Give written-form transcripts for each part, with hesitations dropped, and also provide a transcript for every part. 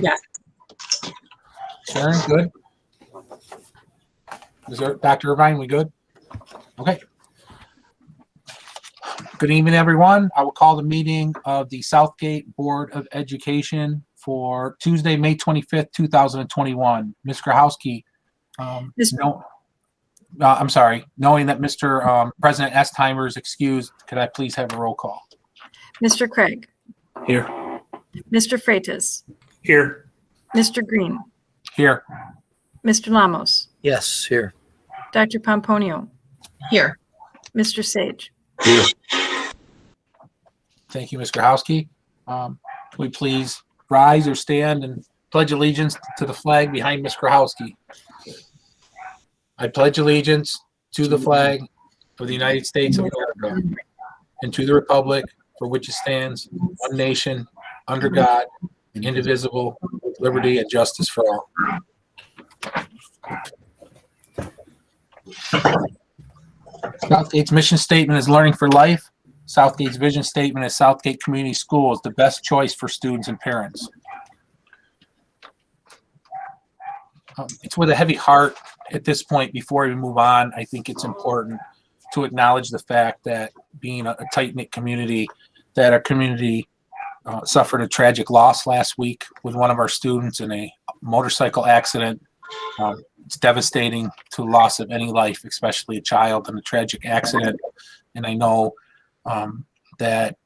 Yes. Sharon, good? Is there, Dr. Irvine, we good? Okay. Good evening, everyone. I will call the meeting of the Southgate Board of Education for Tuesday, May 25th, 2021. Ms. Grahowski, I'm sorry. Knowing that Mr. President Estheimer is excused, could I please have a roll call? Mr. Craig. Here. Mr. Freitas. Here. Mr. Green. Here. Mr. Lamos. Yes, here. Dr. Pomponio. Here. Mr. Sage. Here. Thank you, Ms. Grahowski. Can we please rise or stand and pledge allegiance to the flag behind Ms. Grahowski? I pledge allegiance to the flag of the United States of America and to the republic for which it stands, one nation, under God, indivisible, with liberty and justice for all. Southgate's mission statement is learning for life. Southgate's vision statement is Southgate Community Schools, the best choice for students and parents. It's with a heavy heart at this point. Before we move on, I think it's important to acknowledge the fact that being a tight-knit community, that our community suffered a tragic loss last week with one of our students in a motorcycle accident. It's devastating to the loss of any life, especially a child in a tragic accident. And I know that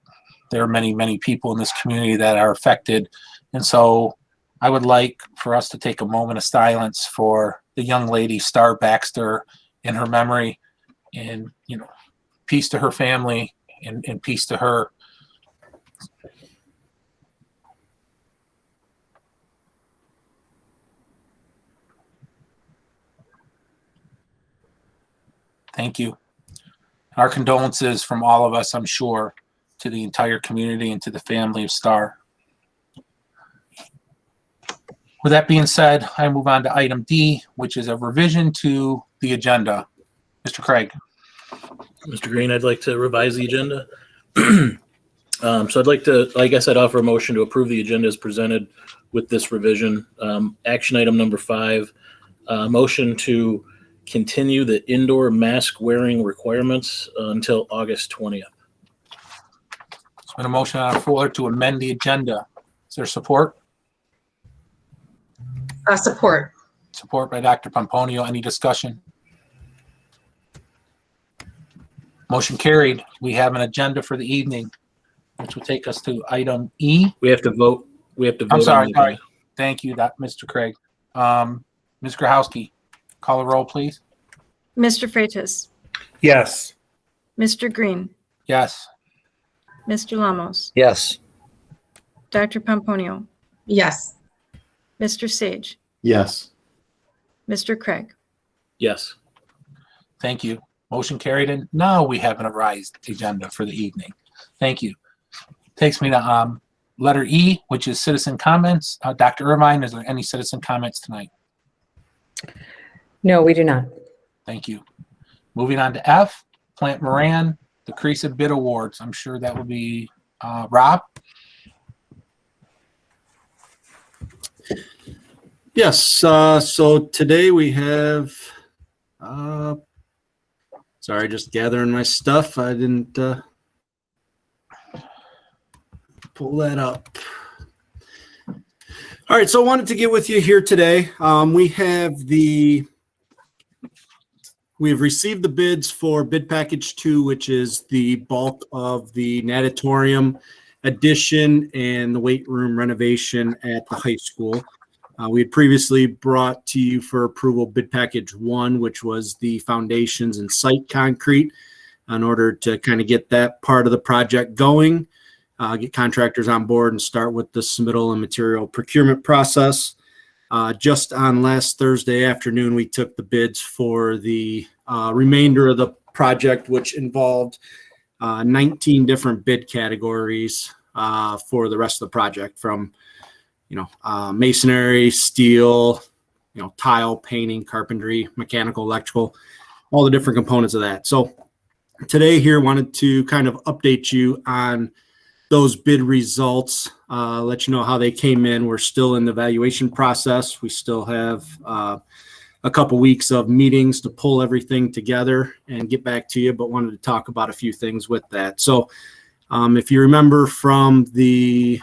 there are many, many people in this community that are affected. And so I would like for us to take a moment of silence for the young lady, Star Baxter, in her memory, and, you know, peace to her family and peace to her. Thank you. Our condolences from all of us, I'm sure, to the entire community and to the family of Star. With that being said, I move on to item D, which is a revision to the agenda. Mr. Craig. Mr. Green, I'd like to revise the agenda. So I'd like to, I guess I'd offer a motion to approve the agenda as presented with this revision. Action item number 5, motion to continue the indoor mask wearing requirements until August 20th. There's been a motion on the floor to amend the agenda. Is there support? Support. Support by Dr. Pomponio. Any discussion? Motion carried. We have an agenda for the evening, which will take us to item E. We have to vote. I'm sorry. Thank you, Mr. Craig. Ms. Grahowski, call a roll, please. Mr. Freitas. Yes. Mr. Green. Yes. Mr. Lamos. Yes. Dr. Pomponio. Yes. Mr. Sage. Yes. Mr. Craig. Yes. Thank you. Motion carried, and now we have an revised agenda for the evening. Thank you. Takes me to letter E, which is citizen comments. Dr. Irvine, is there any citizen comments tonight? No, we do not. Thank you. Moving on to F, Plant Moran, the Creasa Bid Awards. I'm sure that would be Rob. Yes. So today we have, sorry, just gathering my stuff. I didn't pull that up. All right. So I wanted to get with you here today. We've received the bids for bid package 2, which is the bulk of the natatorium addition and the weight room renovation at the high school. We had previously brought to you for approval bid package 1, which was the foundations and site concrete, in order to kind of get that part of the project going, get contractors on board and start with the submittal and material procurement process. Just on last Thursday afternoon, we took the bids for the remainder of the project, which involved 19 different bid categories for the rest of the project, from masonry, steel, tile, painting, carpentry, mechanical, electrical, all the different components of that. So today here wanted to kind of update you on those bid results, let you know how they came in. We're still in the evaluation process. We still have a couple weeks of meetings to pull everything together and get back to you, but wanted to talk about a few things with that. So if you remember from the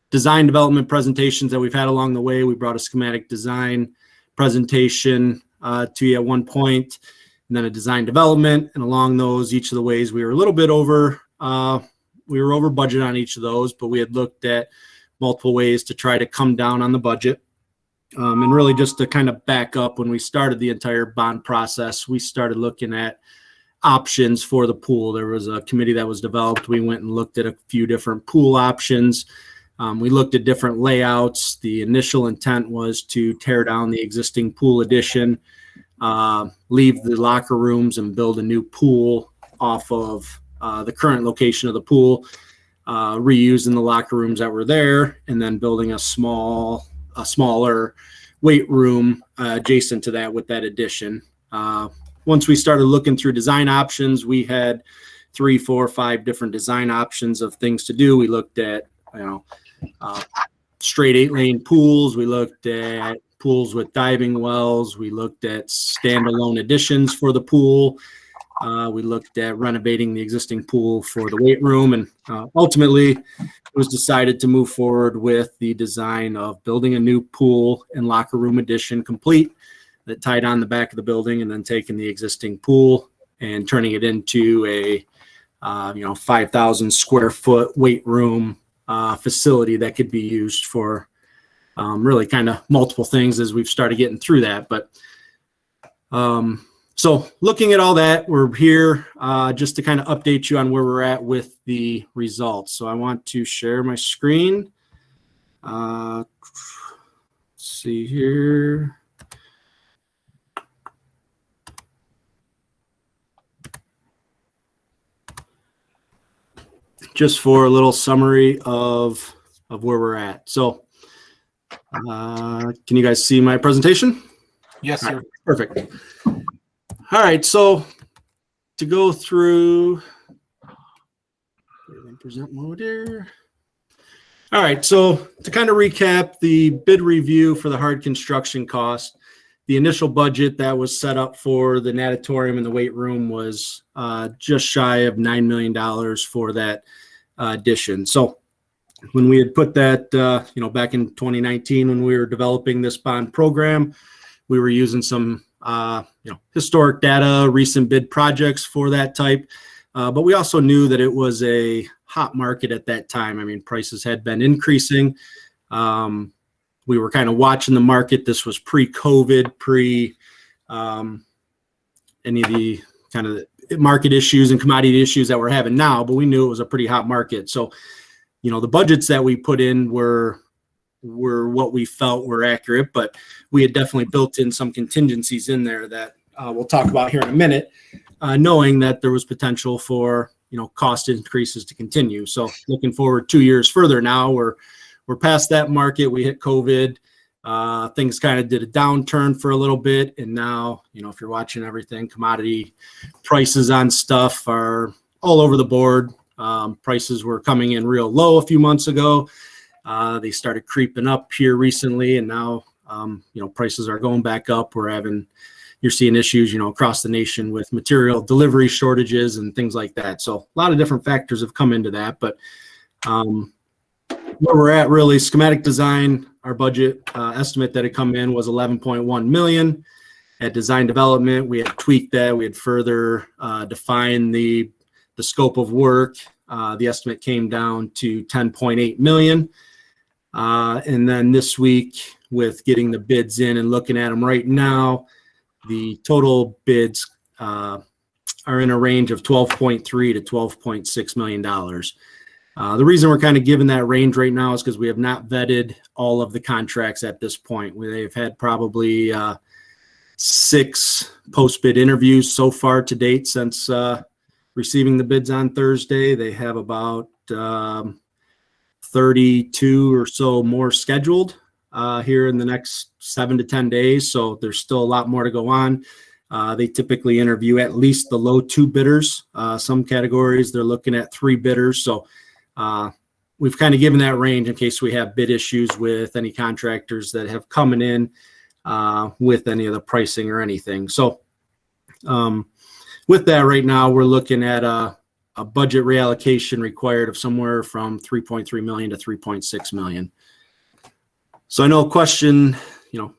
design development presentations that we've had along the way, we brought a schematic design presentation to you at one point, and then a design development. And along those, each of the ways we were a little bit over, we were over budget on each of those, but we had looked at multiple ways to try to come down on the budget. And really just to kind of back up, when we started the entire bond process, we started looking at options for the pool. There was a committee that was developed. We went and looked at a few different pool options. We looked at different layouts. The initial intent was to tear down the existing pool addition, leave the locker rooms and build a new pool off of the current location of the pool, reusing the locker rooms that were there, and then building a smaller weight room adjacent to that with that addition. Once we started looking through design options, we had 3, 4, 5 different design options of things to do. We looked at, straight 8-lane pools. We looked at pools with diving wells. We looked at standalone additions for the pool. We looked at renovating the existing pool for the weight room, and ultimately it was decided to move forward with the design of building a new pool and locker room addition complete that tied on the back of the building, and then taking the existing pool and turning it into a 5,000 square foot weight room facility that could be used for really kind of multiple things as we've started getting through that. But so looking at all that, we're here just to kind of update you on where we're at with the results. So I want to share my screen. Let's see here. Just for a little summary of where we're at. So can you guys see my presentation? Yes, sir. Perfect. All right, so to go through present mode here. All right, so to kind of recap the bid review for the hard construction cost, the initial budget that was set up for the natatorium and the weight room was just shy of $9 million for that addition. So when we had put that, back in 2019, when we were developing this bond program, we were using some historic data, recent bid projects for that type. But we also knew that it was a hot market at that time. I mean, prices had been increasing. We were kind of watching the market. This was pre-COVID, any of the kind of market issues and commodity issues that we're having now, but we knew it was a pretty hot market. So, the budgets that we put in were what we felt were accurate, but we had definitely built in some contingencies in there that we'll talk about here in a minute, knowing that there was potential for, cost increases to continue. So looking forward 2 years further now, we're past that market. We hit COVID. Things kind of did a downturn for a little bit. And now, if you're watching everything, commodity prices on stuff are all over the board. Prices were coming in real low a few months ago. They started creeping up here recently, and now, prices are going back up. You're seeing issues, across the nation with material delivery shortages and things like that. So a lot of different factors have come into that, but where we're at really, schematic design, our budget estimate that had come in was 11.1 million. At design development, we had tweaked that. We had further defined the scope of work. The estimate came down to 10.8 million. And then this week, with getting the bids in and looking at them right now, the total bids are in a range of 12.3 to 12.6 million dollars. The reason we're kind of given that range right now is because we have not vetted all of the contracts at this point. They've had probably 6 post-bid interviews so far to date since receiving the bids on Thursday. They have about 32 or so more scheduled here in the next 7 to 10 days. So there's still a lot more to go on. They typically interview at least the low 2 bidders. Some categories, they're looking at 3 bidders. So we've kind of given that range in case we have bid issues with any contractors that have coming in with any of the pricing or anything. So with that right now, we're looking at a budget reallocation required of somewhere from 3.3 million to 3.6 million. So I know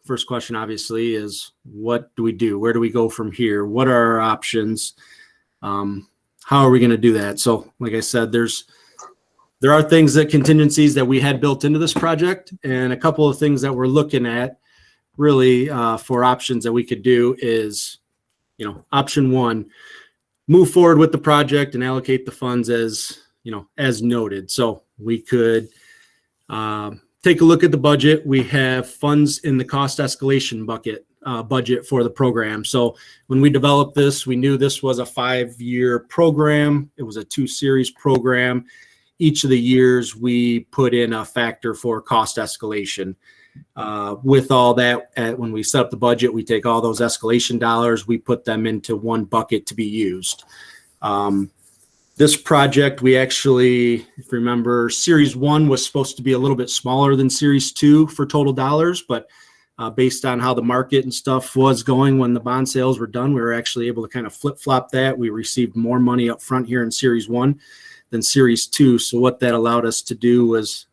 first question obviously is, what do we do? Where do we go from here? What are our options? How are we going to do that? So like I said, there are contingencies that we had built into this project, and a couple of things that we're looking at really for options that we could do is, option one, move forward with the project and allocate the funds as noted. So we could take a look at the budget. We have funds in the cost escalation budget for the program. So when we developed this, we knew this was a 5-year program. It was a 2-series program. Each of the years we put in a factor for cost escalation. With all that, when we set up the budget, we take all those escalation dollars, we put them into one bucket to be used. This project, we actually, if you remember, Series 1 was supposed to be a little bit smaller than Series 2 for total dollars, but based on how the market and stuff was going when the bond sales were done, we were actually able to kind of flip-flop that. We received more money up front here in Series 1 than Series 2. So what that allowed us to do was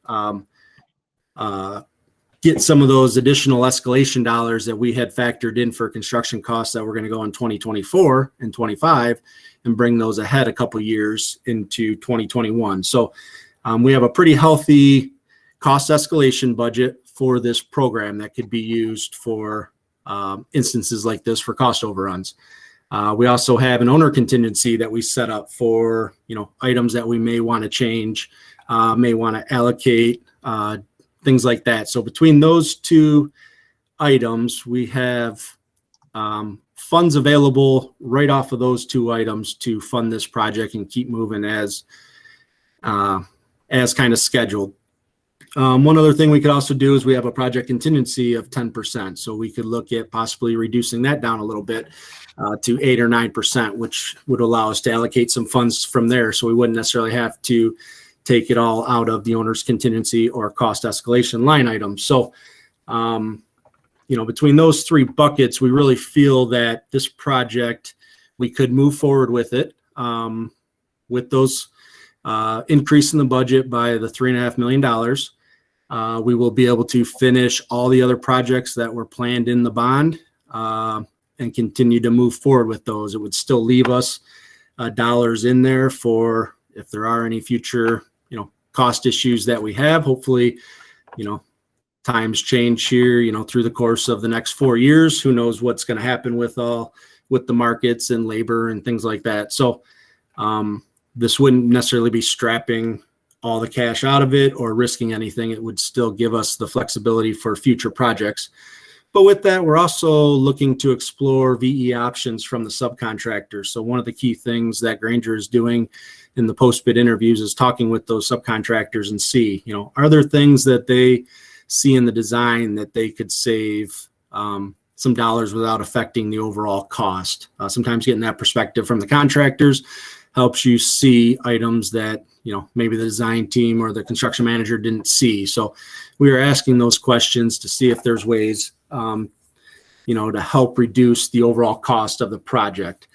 get some of those additional escalation dollars that we had factored in for construction costs that were going to go in 2024 and 25 and bring those ahead a couple years into 2021. So we have a pretty healthy cost escalation budget for this program that could be used for instances like this for cost overruns. We also have an owner contingency that we set up for, items that we may want to change, may want to allocate, things like that. So between those two items, we have funds available right off of those two items to fund this project and keep moving as kind of scheduled. One other thing we could also do is we have a project contingency of 10%. So we could look at possibly reducing that down a little bit to 8 or 9%, which would allow us to allocate some funds from there. So we wouldn't necessarily have to take it all out of the owner's contingency or cost escalation line items. So, between those three buckets, we really feel that this project, we could move forward with it with those increase in the budget by the $3.5 million. We will be able to finish all the other projects that were planned in the bond and continue to move forward with those. It would still leave us dollars in there for if there are any future, cost issues that we have. Hopefully, times change here, through the course of the next 4 years. Who knows what's going to happen with the markets and labor and things like that. So this wouldn't necessarily be strapping all the cash out of it or risking anything. It would still give us the flexibility for future projects. But with that, we're also looking to explore VE options from the subcontractors. So one of the key things that Grainger is doing in the post-bid interviews is talking with those subcontractors and see, are there things that they see in the design that they could save some dollars without affecting the overall cost. Sometimes getting that perspective from the contractors helps you see items that, maybe the design team or the construction manager didn't see. So we are asking those questions to see if there's ways, to help reduce the overall cost of the project.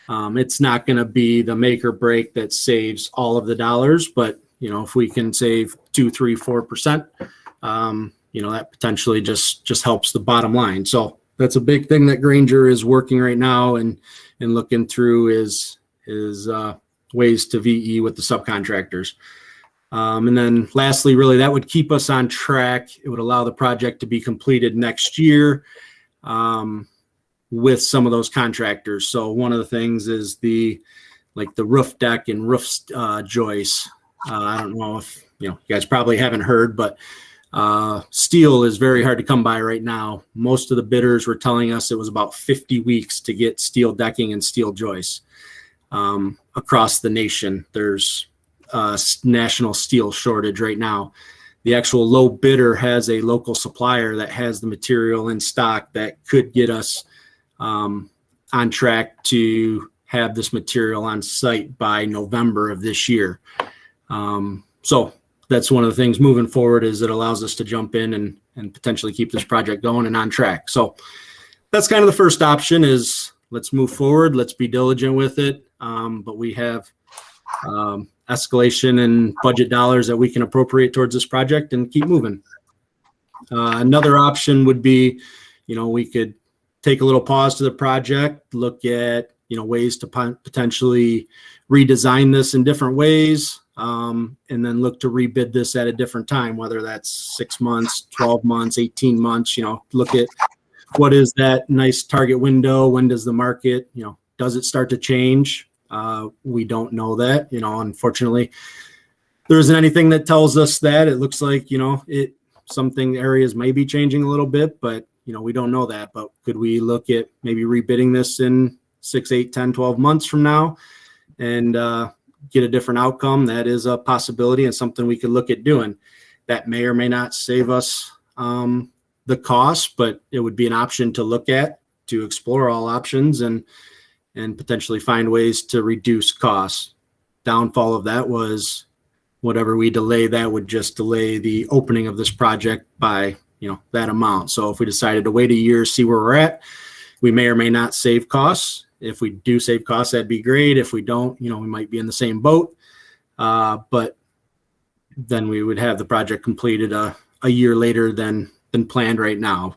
It's not going to be the make or break that saves all of the dollars, but, if we can save 2, 3, 4%, that potentially just helps the bottom line. So that's a big thing that Grainger is working right now and looking through is ways to VE with the subcontractors. And then lastly, really that would keep us on track. It would allow the project to be completed next year with some of those contractors. So one of the things is the roof deck and roof joists. I don't know if, you guys probably haven't heard, but steel is very hard to come by right now. Most of the bidders were telling us it was about 50 weeks to get steel decking and steel joists across the nation. There's a national steel shortage right now. The actual low bidder has a local supplier that has the material in stock that could get us on track to have this material on site by November of this year. So that's one of the things moving forward is it allows us to jump in and potentially keep this project going and on track. So that's kind of the first option is let's move forward. Let's be diligent with it. But we have escalation and budget dollars that we can appropriate towards this project and keep moving. Another option would be, we could take a little pause to the project, look at, ways to potentially redesign this in different ways, and then look to rebid this at a different time, whether that's 6 months, 12 months, 18 months, look at what is that nice target window? When does the market, does it start to change? We don't know that, unfortunately, there isn't anything that tells us that. It looks like, something areas may be changing a little bit, but, we don't know that. But could we look at maybe rebidding this in 6, 8, 10, 12 months from now and get a different outcome? That is a possibility and something we could look at doing. That may or may not save us the cost, but it would be an option to look at, to explore all options and potentially find ways to reduce costs. Downfall of that was whatever we delay, that would just delay the opening of this project by, that amount. So if we decided to wait a year, see where we're at, we may or may not save costs. If we do save costs, that'd be great. If we don't, we might be in the same boat. But then we would have the project completed a year later than planned right now.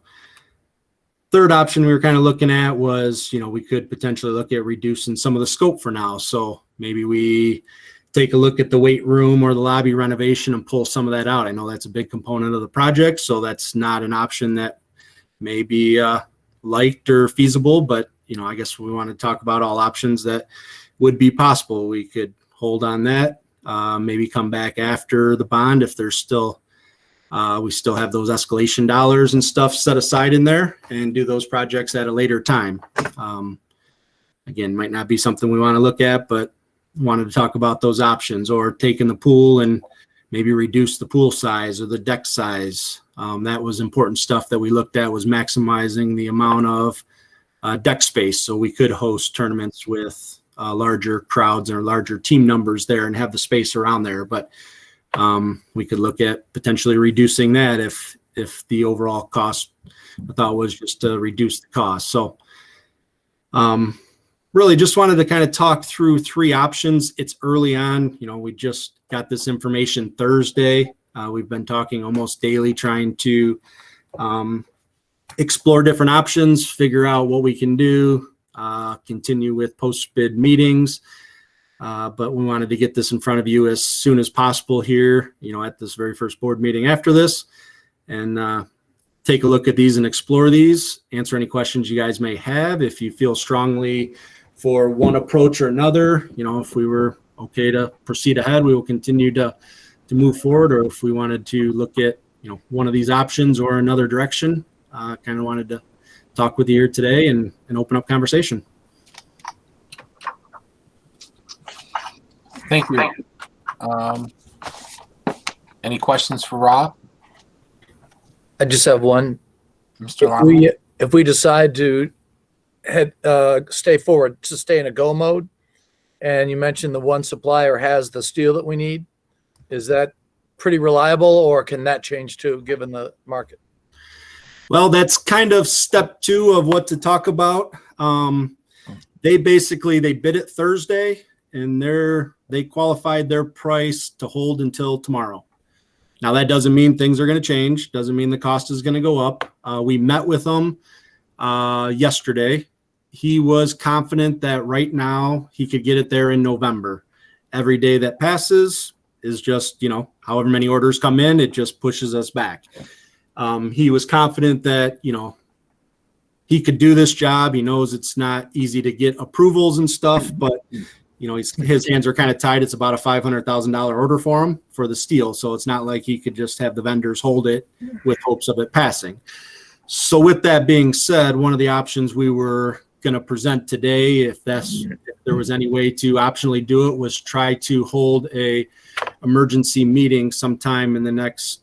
Third option we were kind of looking at was, we could potentially look at reducing some of the scope for now. So maybe we take a look at the weight room or the lobby renovation and pull some of that out. I know that's a big component of the project, so that's not an option that may be liked or feasible, but I guess we want to talk about all options that would be possible. We could hold on that, maybe come back after the bond if there's still we still have those escalation dollars and stuff set aside in there and do those projects at a later time. Again, might not be something we want to look at, but wanted to talk about those options, or taking the pool and maybe reduce the pool size or the deck size. That was important stuff that we looked at, was maximizing the amount of deck space so we could host tournaments with larger crowds or larger team numbers there and have the space around there. But we could look at potentially reducing that if the overall cost, I thought, was just to reduce the cost. So really just wanted to kind of talk through 3 options. It's early on, we just got this information Thursday. We've been talking almost daily, trying to explore different options, figure out what we can do, continue with post-bid meetings. But we wanted to get this in front of you as soon as possible here, at this very first board meeting after this, and take a look at these and explore these, answer any questions you guys may have. If you feel strongly for one approach or another, if we were okay to proceed ahead, we will continue to move forward. Or if we wanted to look at, one of these options or another direction, kind of wanted to talk with you here today and open up conversation. Thank you. Any questions for Rob? I just have one. Mr. Lamo? If we decide to stay forward, to stay in a go mode, and you mentioned the one supplier has the steel that we need, is that pretty reliable, or can that change too, given the market? Well, that's kind of step 2 of what to talk about. They bid it Thursday, and they qualified their price to hold until tomorrow. Now, that doesn't mean things are going to change. Doesn't mean the cost is going to go up. We met with them yesterday. He was confident that right now he could get it there in November. Every day that passes is just, however many orders come in, it just pushes us back. He was confident that, he could do this job. He knows it's not easy to get approvals and stuff, but his hands are kind of tied. It's about a $500,000 order for him for the steel. So it's not like he could just have the vendors hold it with hopes of it passing. So with that being said, one of the options we were going to present today, if there was any way to optionally do it, was try to hold a emergency meeting sometime in the next,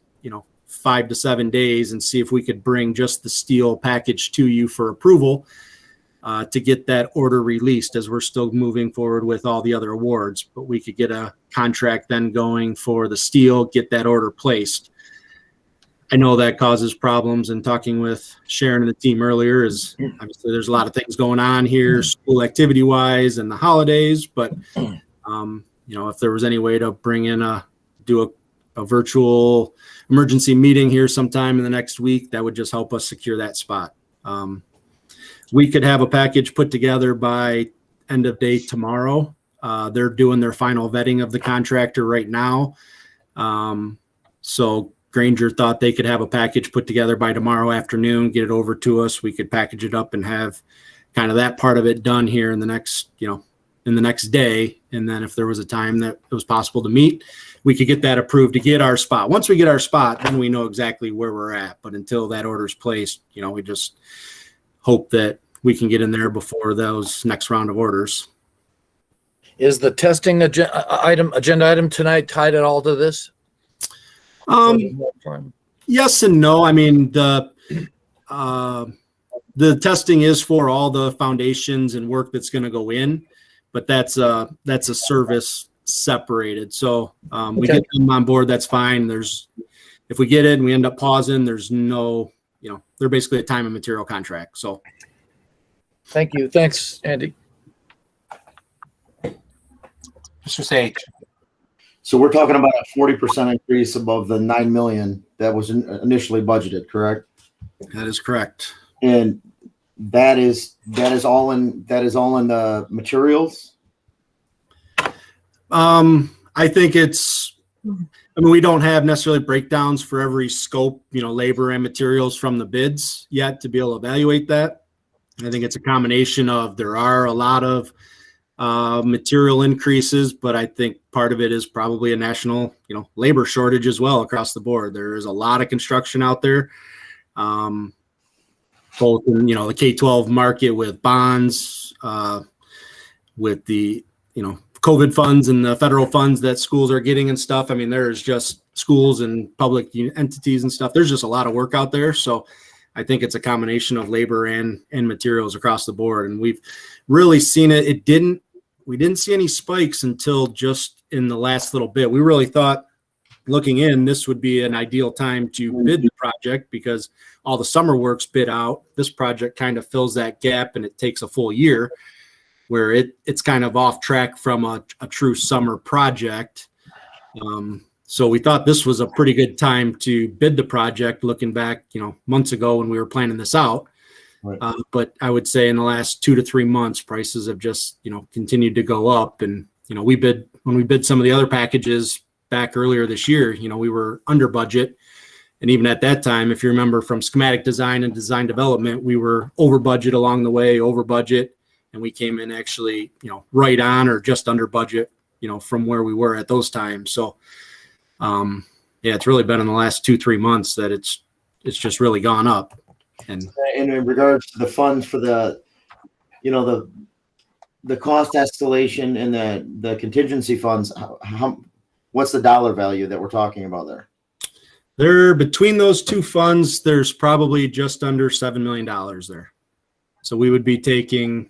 5 to 7 days and see if we could bring just the steel package to you for approval. to get that order released, as we're still moving forward with all the other awards. But we could get a contract then going for the steel, get that order placed. I know that causes problems, and talking with Sharon and the team earlier is obviously there's a lot of things going on here, school activity wise and the holidays, but if there was any way to bring in do a virtual emergency meeting here sometime in the next week, that would just help us secure that spot. We could have a package put together by end of day tomorrow. They're doing their final vetting of the contractor right now. So Granger thought they could have a package put together by tomorrow afternoon, get it over to us. We could package it up and have kind of that part of it done here in the next day. And then if there was a time that it was possible to meet, we could get that approved to get our spot. Once we get our spot, then we know exactly where we're at. But until that order's placed, we just hope that we can get in there before those next round of orders. Is the testing agenda item tonight tied at all to this? Yes and no. I mean, the testing is for all the foundations and work that's going to go in, but that's a service separated. So we get them on board. That's fine. If we get it and we end up pausing, there's no, they're basically a time and material contract. So. Thank you. Thanks, Andy. Mr. Sage. So we're talking about a 40% increase above the 9 million that was initially budgeted, correct? That is correct. And that is all in the materials. I think we don't have necessarily breakdowns for every scope, labor and materials from the bids yet to be able to evaluate that. I think it's a combination of, there are a lot of material increases, but I think part of it is probably a national, labor shortage as well across the board. There is a lot of construction out there, both in, the K-12 market with bonds, with the, COVID funds and the federal funds that schools are getting and stuff. I mean, there's just schools and public entities and stuff. There's just a lot of work out there. So I think it's a combination of labor and materials across the board. And we've really seen it. We didn't see any spikes until just in the last little bit. We really thought, looking in, this would be an ideal time to bid the project because all the summer work's bid out. This project kind of fills that gap, and it takes a full year where it's kind of off track from a true summer project. So we thought this was a pretty good time to bid the project, looking back, months ago when we were planning this out. Right. But I would say in the last 2 to 3 months, prices have just, continued to go up. And, when we bid some of the other packages back earlier this year, we were under budget. And even at that time, if you remember from schematic design and design development, we were over budget along the way, over budget. And we came in actually, right on or just under budget, from where we were at those times. So, it's really been in the last 2-3 months that it's just really gone up. And in regards to the funds for the cost escalation and the contingency funds, what's the dollar value that we're talking about there? There, between those two funds, there's probably just under $7 million there. So we would be taking,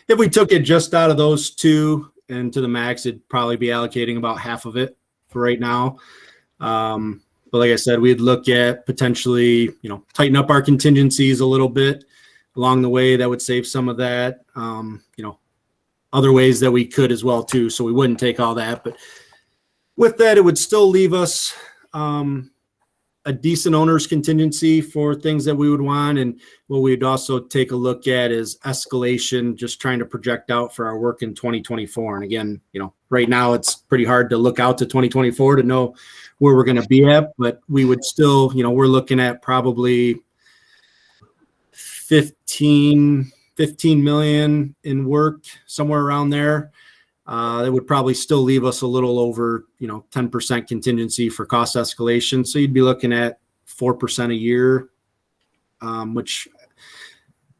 if we took it just out of those two and to the max, it'd probably be allocating about half of it for right now. But like I said, we'd look at potentially, tighten up our contingencies a little bit along the way. That would save some of that, other ways that we could as well too. So we wouldn't take all that, but with that, it would still leave us a decent owner's contingency for things that we would want. And what we'd also take a look at is escalation, just trying to project out for our work in 2024. And again, right now it's pretty hard to look out to 2024 to know where we're going to be at, but we would still, we're looking at probably 15 million in work, somewhere around there. That would probably still leave us a little over, 10% contingency for cost escalation. So you'd be looking at 4% a year, which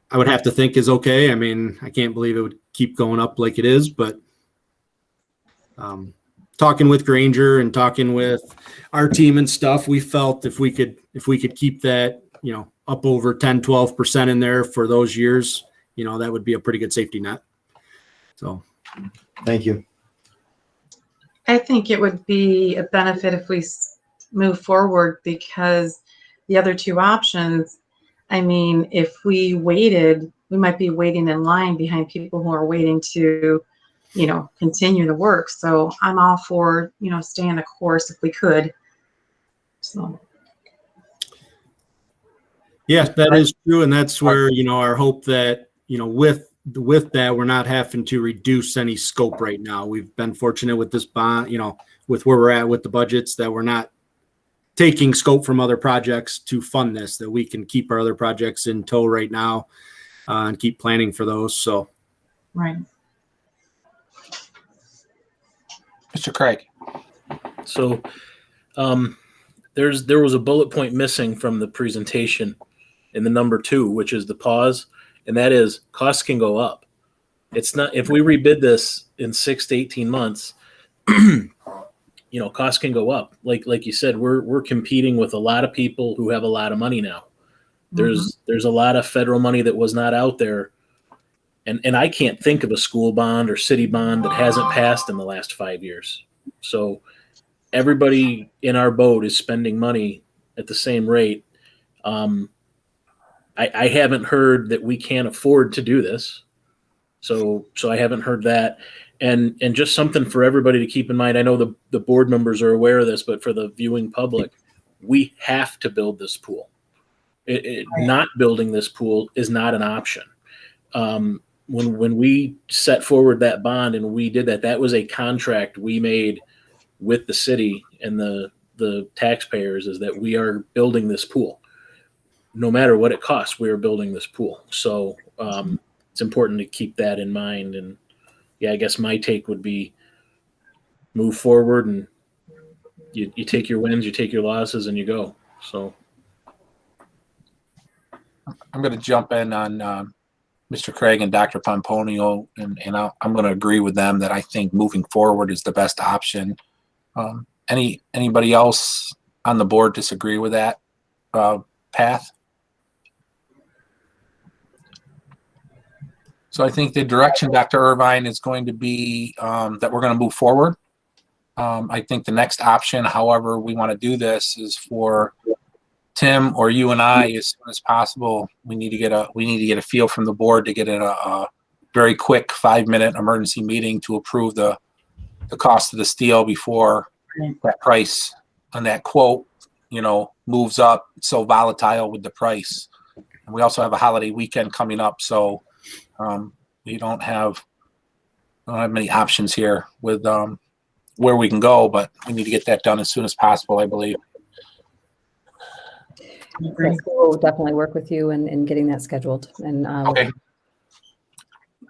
I would have to think is okay. I mean, I can't believe it would keep going up like it is, but talking with Granger and talking with our team and stuff, we felt if we could keep that, up over 10, 12% in there for those years, that would be a pretty good safety net. So, Thank you. I think it would be a benefit if we move forward, because the other two options, I mean, if we waited, we might be waiting in line behind people who are waiting to, continue the work. So I'm all for, staying the course if we could. So. yeah, that is true. And that's where, our hope that, with that, we're not having to reduce any scope right now. We've been fortunate with this bond, with where we're at with the budgets, that we're not taking scope from other projects to fund this, that we can keep our other projects in tow right now and keep planning for those. So, Right. Mr. Craig. So there was a bullet point missing from the presentation in the number 2, which is the pause, and that is costs can go up. It's not, if we rebid this in 6 to 18 months, costs can go up. Like you said, we're competing with a lot of people who have a lot of money now. There's a lot of federal money that was not out there. And I can't think of a school bond or city bond that hasn't passed in the last 5 years. So everybody in our boat is spending money at the same rate. I haven't heard that we can't afford to do this. So I haven't heard that. And just something for everybody to keep in mind. I know the board members are aware of this, but for the viewing public, we have to build this pool. Not building this pool is not an option. When we set forward that bond and we did that, that was a contract we made with the city and the taxpayers, is that we are building this pool. No matter what it costs, we are building this pool. So it's important to keep that in mind. And yeah, I guess my take would be move forward, and you take your wins, you take your losses, and you go. So I'm going to jump in on Mr. Craig and Dr. Pomponio, and I'm going to agree with them that I think moving forward is the best option. Anybody else on the board disagree with that path? So I think the direction, Dr. Irvine, is going to be that we're going to move forward. I think the next option, however we want to do this, is for Tim or you and I, as soon as possible. We need to get a feel from the board to get in a very quick 5-minute emergency meeting to approve the cost of the steel before that price on that quote, moves up. It's so volatile with the price. And we also have a holiday weekend coming up, so we don't have many options here with where we can go, but we need to get that done as soon as possible, I believe. Yes, we'll definitely work with you in getting that scheduled. And Okay. And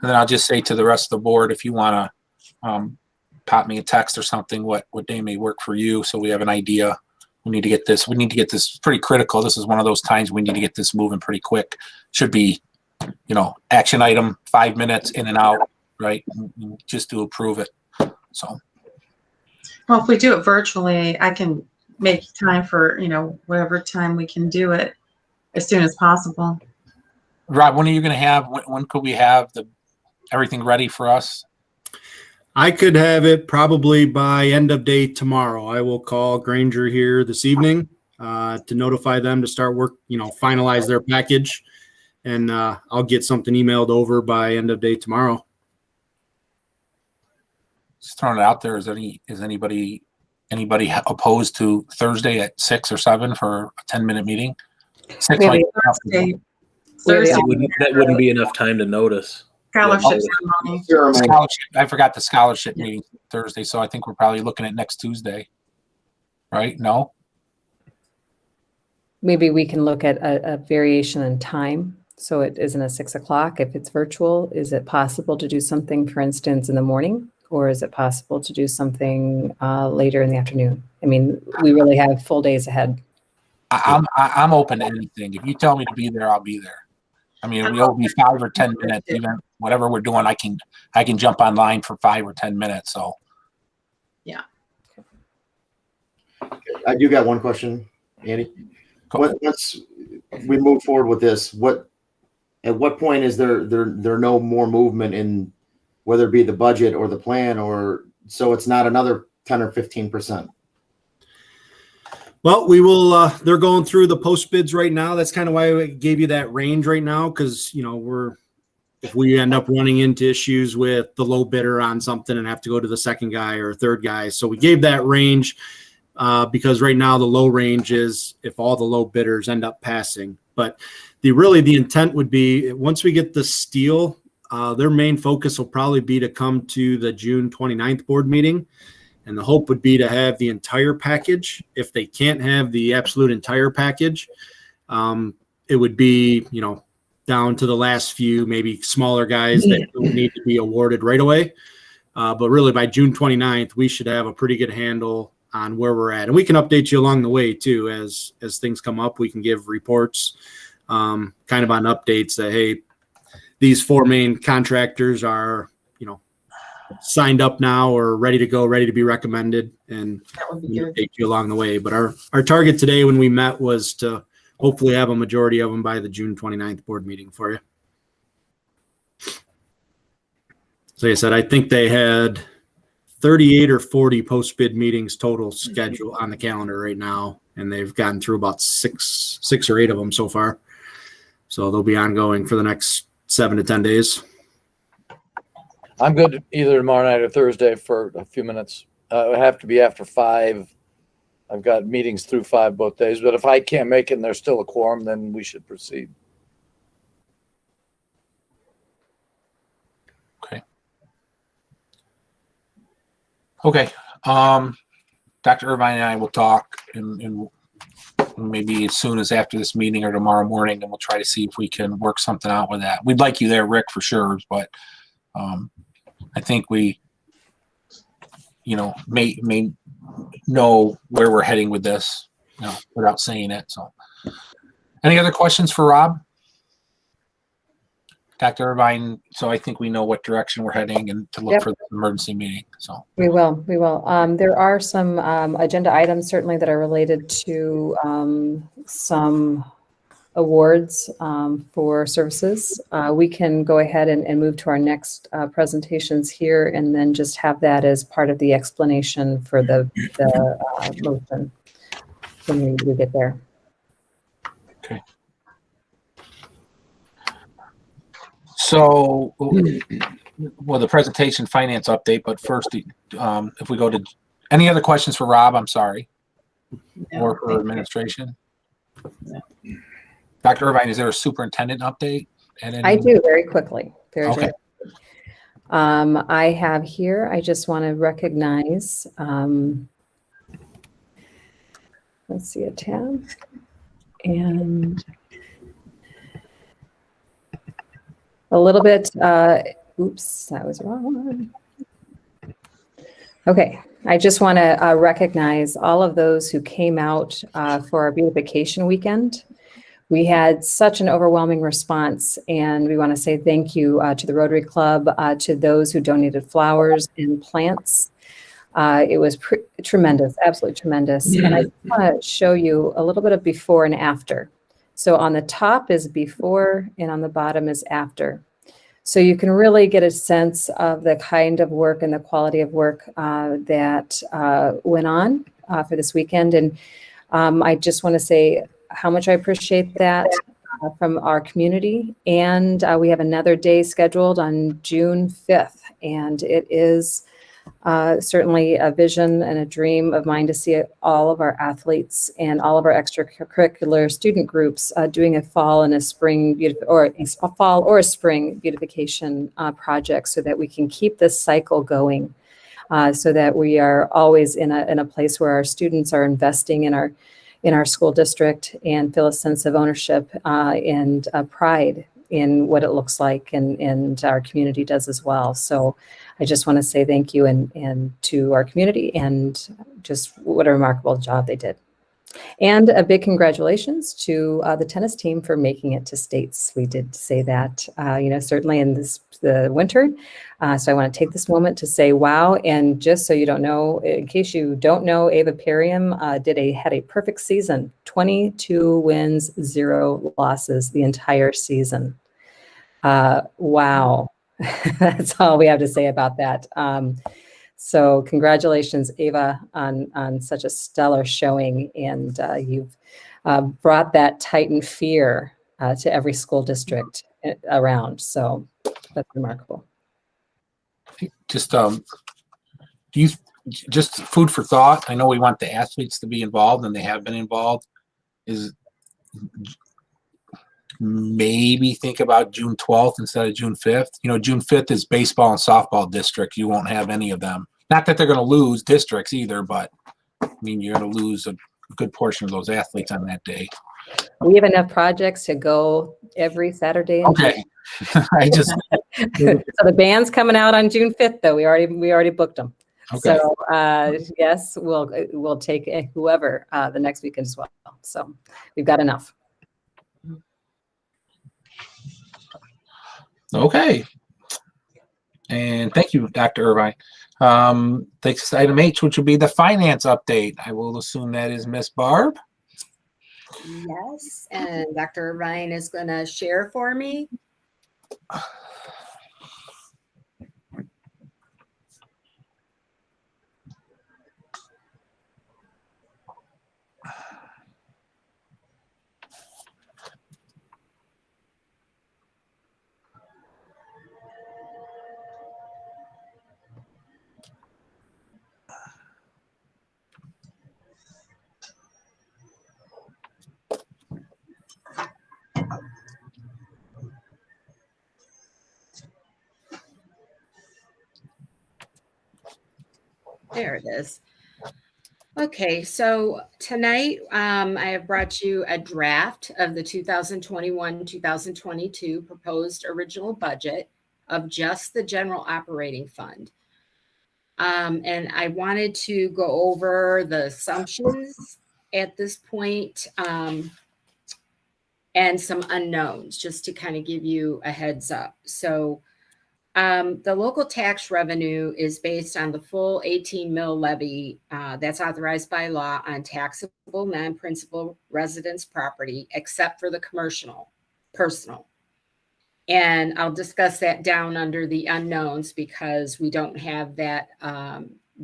then I'll just say to the rest of the board, if you want to pop me a text or something, what day may work for you, so we have an idea. We need to get this pretty critical. This is one of those times we need to get this moving pretty quick. Should be, action item, 5 minutes in and out, right? Just to approve it. So. Well, if we do it virtually, I can make time for, whatever time we can do it as soon as possible. Rob, when are you going to have, when could we have everything ready for us? I could have it probably by end of day tomorrow. I will call Granger here this evening to notify them to start work, finalize their package. And I'll get something emailed over by end of day tomorrow. Just throwing it out there. Is anybody opposed to Thursday at 6 or 7 for a 10-minute meeting? 6 We have might Thursday, that wouldn't be enough time to notice. scholarship ceremony. Scholarship. I forgot the scholarship meeting Thursday, so I think we're probably looking at next Tuesday. Right? No? maybe we can look at a variation in time. So it isn't a 6 o'clock. If it's virtual, is it possible to do something, for instance, in the morning? Or is it possible to do something later in the afternoon? I mean, we really have full days ahead. I'm open to anything. If you tell me to be there, I'll be there. I mean, we'll be 5 or 10 minutes, even whatever we're doing. I can jump online for 5 or 10 minutes. So, Yeah. I do got one question, Andy. Once we move forward with this, what at what point is there no more movement in whether it be the budget or the plan, or so it's not another 10 or 15%? Well, we will, they're going through the post bids right now. That's kind of why I gave you that range right now. Cause if we end up running into issues with the low bidder on something and have to go to the second guy or third guy. So we gave that range because right now the low range is if all the low bidders end up passing. But the intent would be once we get the steel, their main focus will probably be to come to the June 29th board meeting. And the hope would be to have the entire package. If they can't have the absolute entire package, it would be, down to the last few, maybe smaller guys that don't need to be awarded right away. But really by June 29th, we should have a pretty good handle on where we're at. And we can update you along the way too. As things come up, we can give reports kind of on updates that, hey, these 4 main contractors are, signed up now or ready to go, ready to be recommended, and That would be good. update you along the way. But our target today when we met was to hopefully have a majority of them by the June 29th board meeting for you. So like I said, I think they had 38 or 40 post-bid meetings total scheduled on the calendar right now, and they've gotten through about six or 8 of them so far. So they'll be ongoing for the next 7 to 10 days. I'm good either tomorrow night or Thursday for a few minutes. It would have to be after 5. I've got meetings through 5 both days, but if I can't make it and there's still a quorum, then we should proceed. Okay. Dr. Irvine and I will talk and maybe as soon as after this meeting or tomorrow morning, and we'll try to see if we can work something out with that. We'd like you there, Rick, for sure, but I think we, may know where we're heading with this, without saying it. So, any other questions for Rob? Dr. Irvine, so I think we know what direction we're heading and to look Yep. for the emergency meeting. So We will. There are some agenda items certainly that are related to some awards for services. We can go ahead and move to our next presentations here and then just have that as part of the explanation for the motion when we get there. okay. So, well, the presentation finance update, but first, if we go to any other questions for Rob, I'm sorry, or for administration. Dr. Irvine, is there a superintendent update? I do very quickly. Okay. I have here, I just want to recognize, let's see a tab, and a little bit, oops, that was the wrong one. Okay, I just want to recognize all of those who came out for our beautification weekend. We had such an overwhelming response, and we want to say thank you to the Rotary Club, to those who donated flowers and plants. It was tremendous, absolutely tremendous. And I want to show you a little bit of before and after. So on the top is before and on the bottom is after. So you can really get a sense of the kind of work and the quality of work that went on for this weekend. And I just want to say how much I appreciate that from our community. And we have another day scheduled on June 5th. And it is certainly a vision and a dream of mine to see all of our athletes and all of our extracurricular student groups doing a fall and a spring or a spring beautification project, so that we can keep this cycle going, so that we are always in a place where our students are investing in our school district and feel a sense of ownership and pride in what it looks like, and our community does as well. So I just want to say thank you and to our community, and just what a remarkable job they did. And a big congratulations to the tennis team for making it to states. We did say that, certainly in the winter. So I want to take this moment to say, wow. And just so you don't know, in case you don't know, Ava Perriam had a perfect season, 22 wins, 0 losses the entire season. Wow. That's all we have to say about that. So congratulations, Ava, on such a stellar showing. And you've brought that Titan fear to every school district around. So that's remarkable. Just do you just food for thought? I know we want the athletes to be involved, and they have been involved. Is maybe think about June 12th instead of June 5th. You know, June 5th is baseball and softball district. You won't have any of them. Not that they're going to lose districts either, but I mean, you're going to lose a good portion of those athletes on that day. We have enough projects to go every Saturday. Okay. I just, So the band's coming out on June 5th, though. We already booked them. okay. So yes, we'll take whoever the next weekend as well. So we've got enough. Okay. And thank you, Dr. Irvine. Thanks. Item H, which would be the finance update. I will assume that is Miss Barb. Yes, and Dr. Ryan is going to share for me. There it is. Okay, so tonight I have brought you a draft of the 2021-2022 proposed original budget of just the general operating fund. And I wanted to go over the assumptions at this point and some unknowns just to kind of give you a heads up. So the local tax revenue is based on the full 18 mil levy that's authorized by law on taxable non-principal residence property, except for the personal. And I'll discuss that down under the unknowns because we don't have that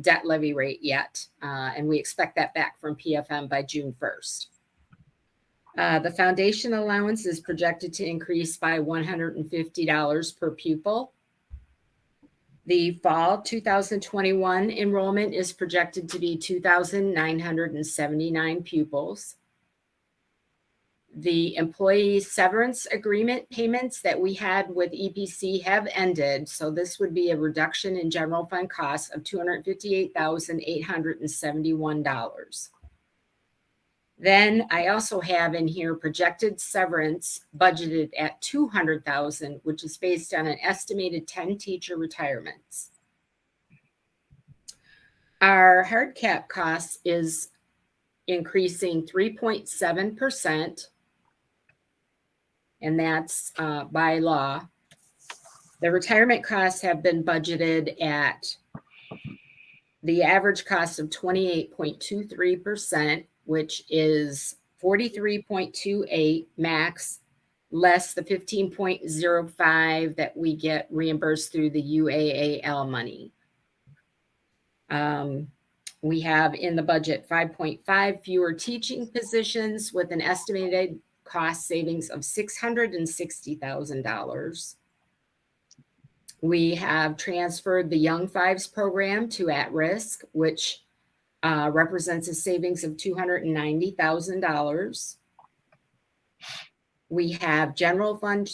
debt levy rate yet. And we expect that back from PFM by June 1st. The foundation allowance is projected to increase by $150 per pupil. The fall 2021 enrollment is projected to be 2,979 pupils. The employee severance agreement payments that we had with EPC have ended. So this would be a reduction in general fund costs of $258,871. Then I also have in here projected severance budgeted at $200,000, which is based on an estimated 10 teacher retirements. Our hard cap cost is increasing 3.7%, and that's by law. The retirement costs have been budgeted at the average cost of 28.23%, which is 43.28 max, less the 15.05 that we get reimbursed through the UAAL money. We have in the budget 5.5 fewer teaching positions with an estimated cost savings of $660,000. We have transferred the Young Fives program to at-risk, which represents a savings of $290,000. We have general fund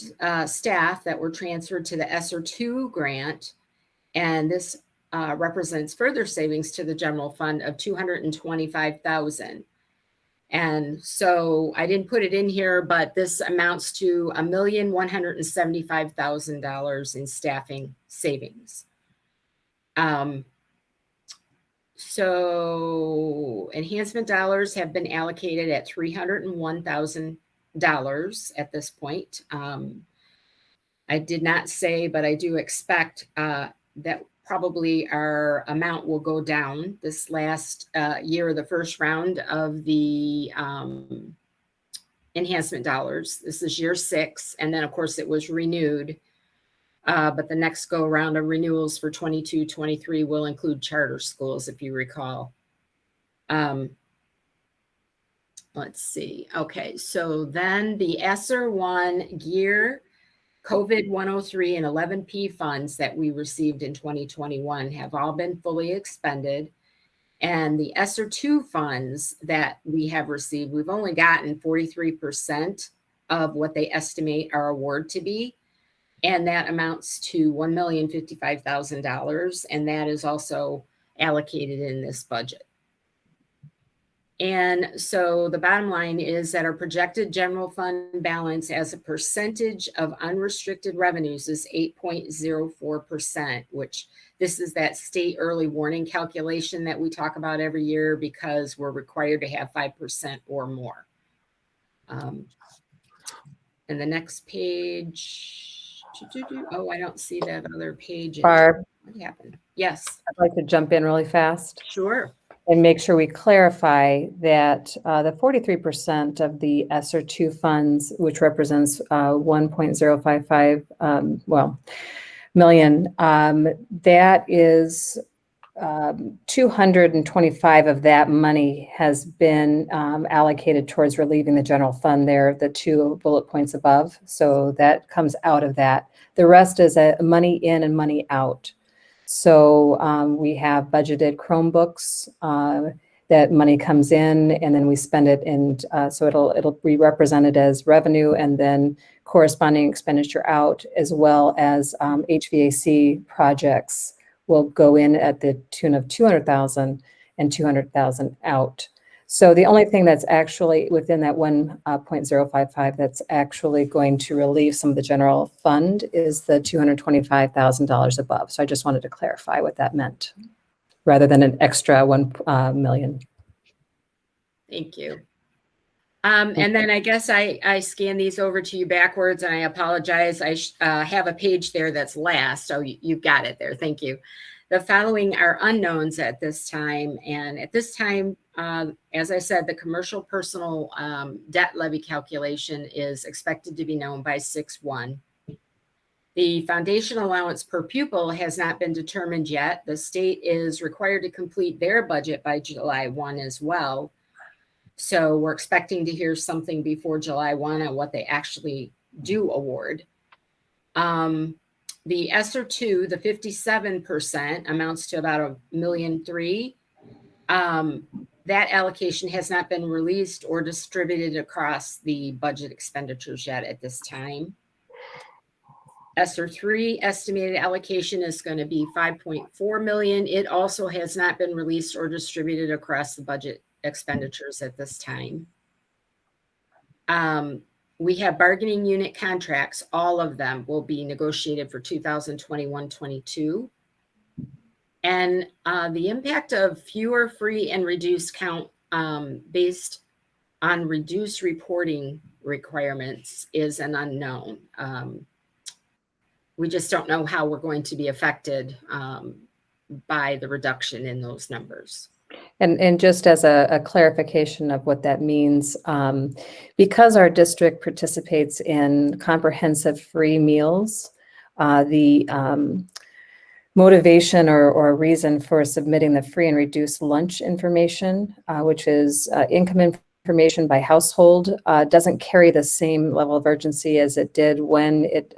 staff that were transferred to the ESSER 2 grant, and this represents further savings to the general fund of $225,000. And so I didn't put it in here, but this amounts to $1,175,000 in staffing savings. So enhancement dollars have been allocated at $301,000 at this point. I did not say, but I do expect that probably our amount will go down this last year, the first round of the enhancement dollars. This is year 6. And then, of course, it was renewed. But the next go around of renewals for 22, 23 will include charter schools, if you recall. Let's see. Okay, so then the ESSER 1 gear COVID 103 and 11P funds that we received in 2021 have all been fully expended. And the ESSER 2 funds that we have received, we've only gotten 43% of what they estimate our award to be. And that amounts to $1,055,000. And that is also allocated in this budget. And so the bottom line is that our projected general fund balance as a percentage of unrestricted revenues is 8.04%, which this is that state early warning calculation that we talk about every year because we're required to have 5% or more. And the next page, oh, I don't see that other page. Barb, What happened? Yes, I'd like to jump in really fast sure. and make sure we clarify that the 43% of the ESSER 2 funds, which represents 1.055 million, that is 225 of that money has been allocated towards relieving the general fund there, the 2 bullet points above. So that comes out of that. The rest is money in and money out. So we have budgeted Chromebooks, that money comes in and then we spend it, and so it'll be represented as revenue and then corresponding expenditure out, as well as HVAC projects will go in at the tune of 200,000 and 200,000 out. So the only thing that's actually within that 1.055 that's actually going to relieve some of the general fund is the $225,000 above. So I just wanted to clarify what that meant, rather than an extra 1 million. Thank you. And then I guess I scan these over to you backwards, and I apologize. I have a page there that's last, so you've got it there. Thank you. The following are unknowns at this time. And at this time, as I said, the commercial personal debt levy calculation is expected to be known by 6/1. The foundation allowance per pupil has not been determined yet. The state is required to complete their budget by July 1 as well. So we're expecting to hear something before July 1 on what they actually do award. The ESSER 2, the 57% amounts to about $1.3 million. That allocation has not been released or distributed across the budget expenditures yet at this time. ESSER 3 estimated allocation is going to be $5.4 million. It also has not been released or distributed across the budget expenditures at this time. We have bargaining unit contracts. All of them will be negotiated for 2021-22. And the impact of fewer free and reduced count based on reduced reporting requirements is an unknown. We just don't know how we're going to be affected by the reduction in those numbers. And just as a clarification of what that means, because our district participates in comprehensive free meals, the motivation or reason for submitting the free and reduced lunch information, which is income information by household, doesn't carry the same level of urgency as it did when it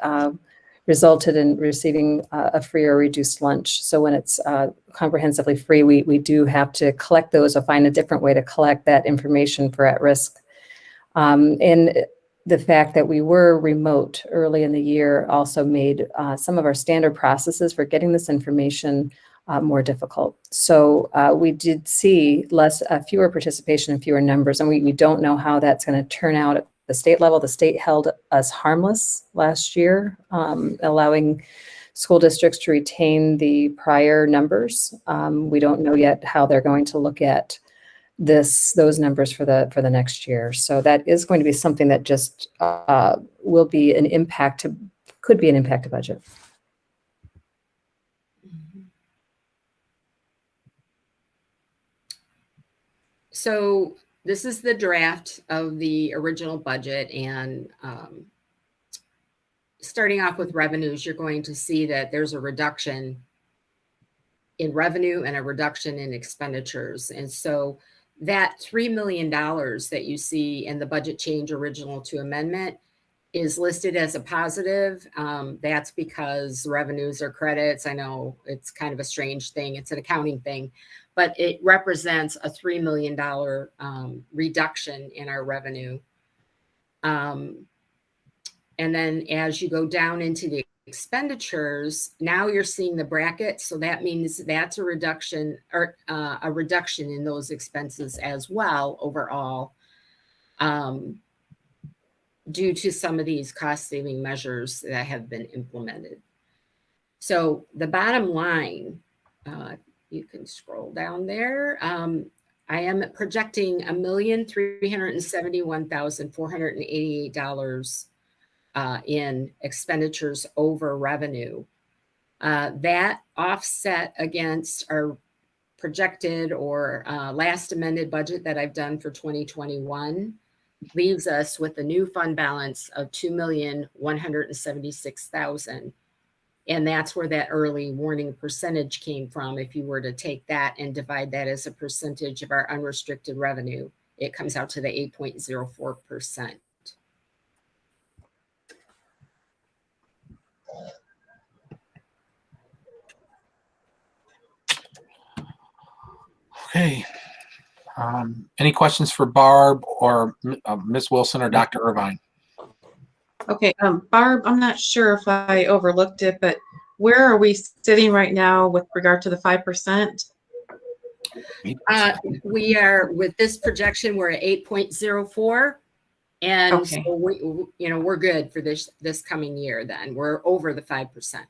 resulted in receiving a free or reduced lunch. So when it's comprehensively free, we do have to collect those or find a different way to collect that information for at-risk. And the fact that we were remote early in the year also made some of our standard processes for getting this information more difficult. So we did see fewer participation and fewer numbers, and we don't know how that's going to turn out at the state level. The state held us harmless last year, allowing school districts to retain the prior numbers. We don't know yet how they're going to look at those numbers for the next year. So that is going to be something that just will be an impact could be an impact to budget. So this is the draft of the original budget, and starting off with revenues, you're going to see that there's a reduction in revenue and a reduction in expenditures. And so that $3 million that you see in the budget change original to amendment is listed as a positive. That's because revenues are credits. I know it's kind of a strange thing. It's an accounting thing, but it represents a $3 million reduction in our revenue. And then as you go down into the expenditures, now you're seeing the bracket. So that means that's a reduction, or a reduction in those expenses as well overall, due to some of these cost saving measures that have been implemented. So the bottom line, you can scroll down there. I am projecting $1,371,488 in expenditures over revenue. That offset against our projected or last amended budget that I've done for 2021 leaves us with a new fund balance of $2,176,000. And that's where that early warning percentage came from. If you were to take that and divide that as a percentage of our unrestricted revenue, it comes out to the 8.04%. Okay. Any questions for Barb or Ms. Wilson or Dr. Irvine? Okay, Barb, I'm not sure if I overlooked it, but where are we sitting right now with regard to the 5%? We are, with this projection, we're at 8.04. And Okay. so we're good for this coming year then. We're over the 5%.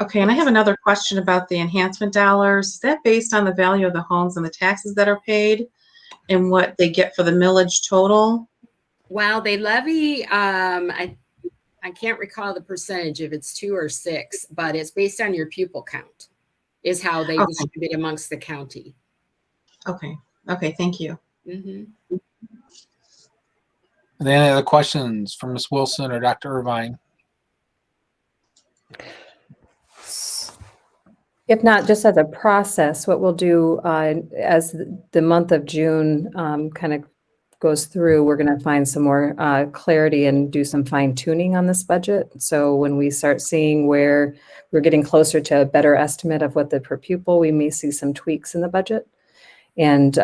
Okay, and I have another question about the enhancement dollars. Is that based on the value of the homes and the taxes that are paid and what they get for the millage total? Well, they levy, I can't recall the percentage if it's 2 or 6, but it's based on your pupil count is how they distribute amongst the county. Okay, thank you. Mm-hmm. Are there any other questions from Ms. Wilson or Dr. Irvine? If not, just as a process, what we'll do as the month of June kind of goes through, we're going to find some more clarity and do some fine tuning on this budget. So when we start seeing where we're getting closer to a better estimate of what the per pupil, we may see some tweaks in the budget. And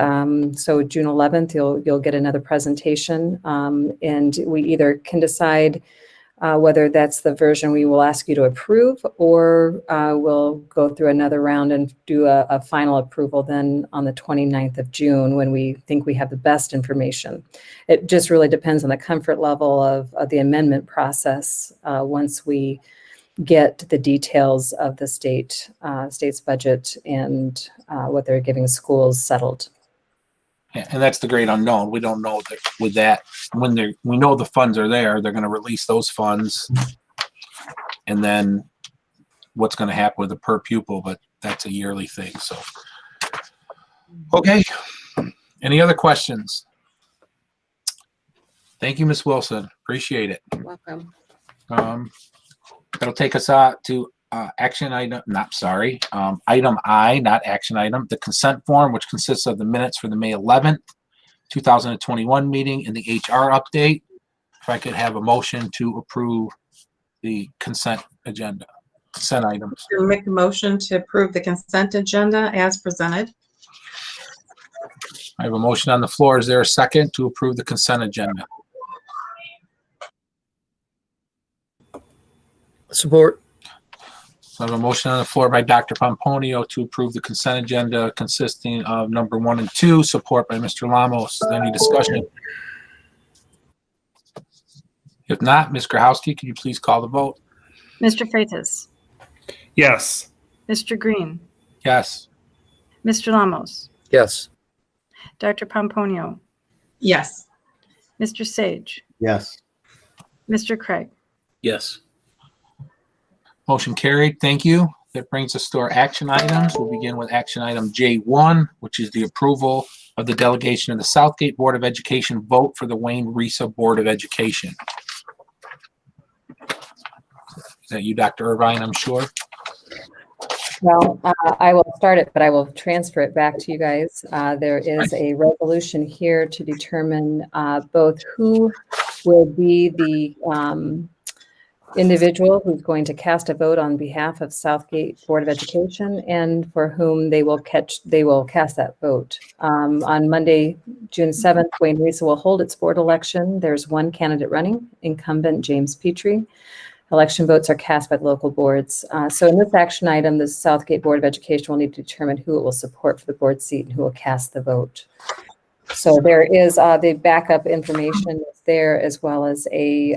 so June 11th, you'll get another presentation, and we either can decide whether that's the version we will ask you to approve, or we'll go through another round and do a final approval then on the 29th of June when we think we have the best information. It just really depends on the comfort level of the amendment process once we get the details of the state's budget and what they're giving schools settled. Yeah, and that's the great unknown. We don't know that with that when we know the funds are there, they're going to release those funds, and then what's going to happen with the per pupil, but that's a yearly thing. So, okay. Any other questions? Thank you, Ms. Wilson. Appreciate it. You're welcome. That'll take us out to action item, item I, not action item, the consent form, which consists of the minutes for the May 11th, 2021 meeting and the HR update. If I could have a motion to approve the consent items. To make a motion to approve the consent agenda as presented. I have a motion on the floor. Is there a second to approve the consent agenda? Support. So I have a motion on the floor by Dr. Pomponio to approve the consent agenda consisting of number 1 and 2, support by Mr. Lamos. Any discussion? If not, Ms. Grahowski, could you please call the vote? Mr. Freitas, Yes. Mr. Green, Yes. Mr. Lamos, Yes. Dr. Pomponio, Yes. Mr. Sage, Yes. Mr. Craig. Yes. Motion carried. Thank you. That brings us to our action items. We'll begin with action item J1, which is the approval of the delegation of the Southgate Board of Education vote for the Wayne Risa Board of Education. Is that you, Dr. Irvine, I'm sure? Well, I will start it, but I will transfer it back to you guys. There is a resolution here to determine both who will be the individual who's going to cast a vote on behalf of Southgate Board of Education and for whom they will cast that vote. On Monday, June 7th, Wayne Risa will hold its board election. There's one candidate running, incumbent James Petrie. Election votes are cast by the local boards. So in this action item, the Southgate Board of Education will need to determine who it will support for the board seat and who will cast the vote. So there is the backup information there, as well as a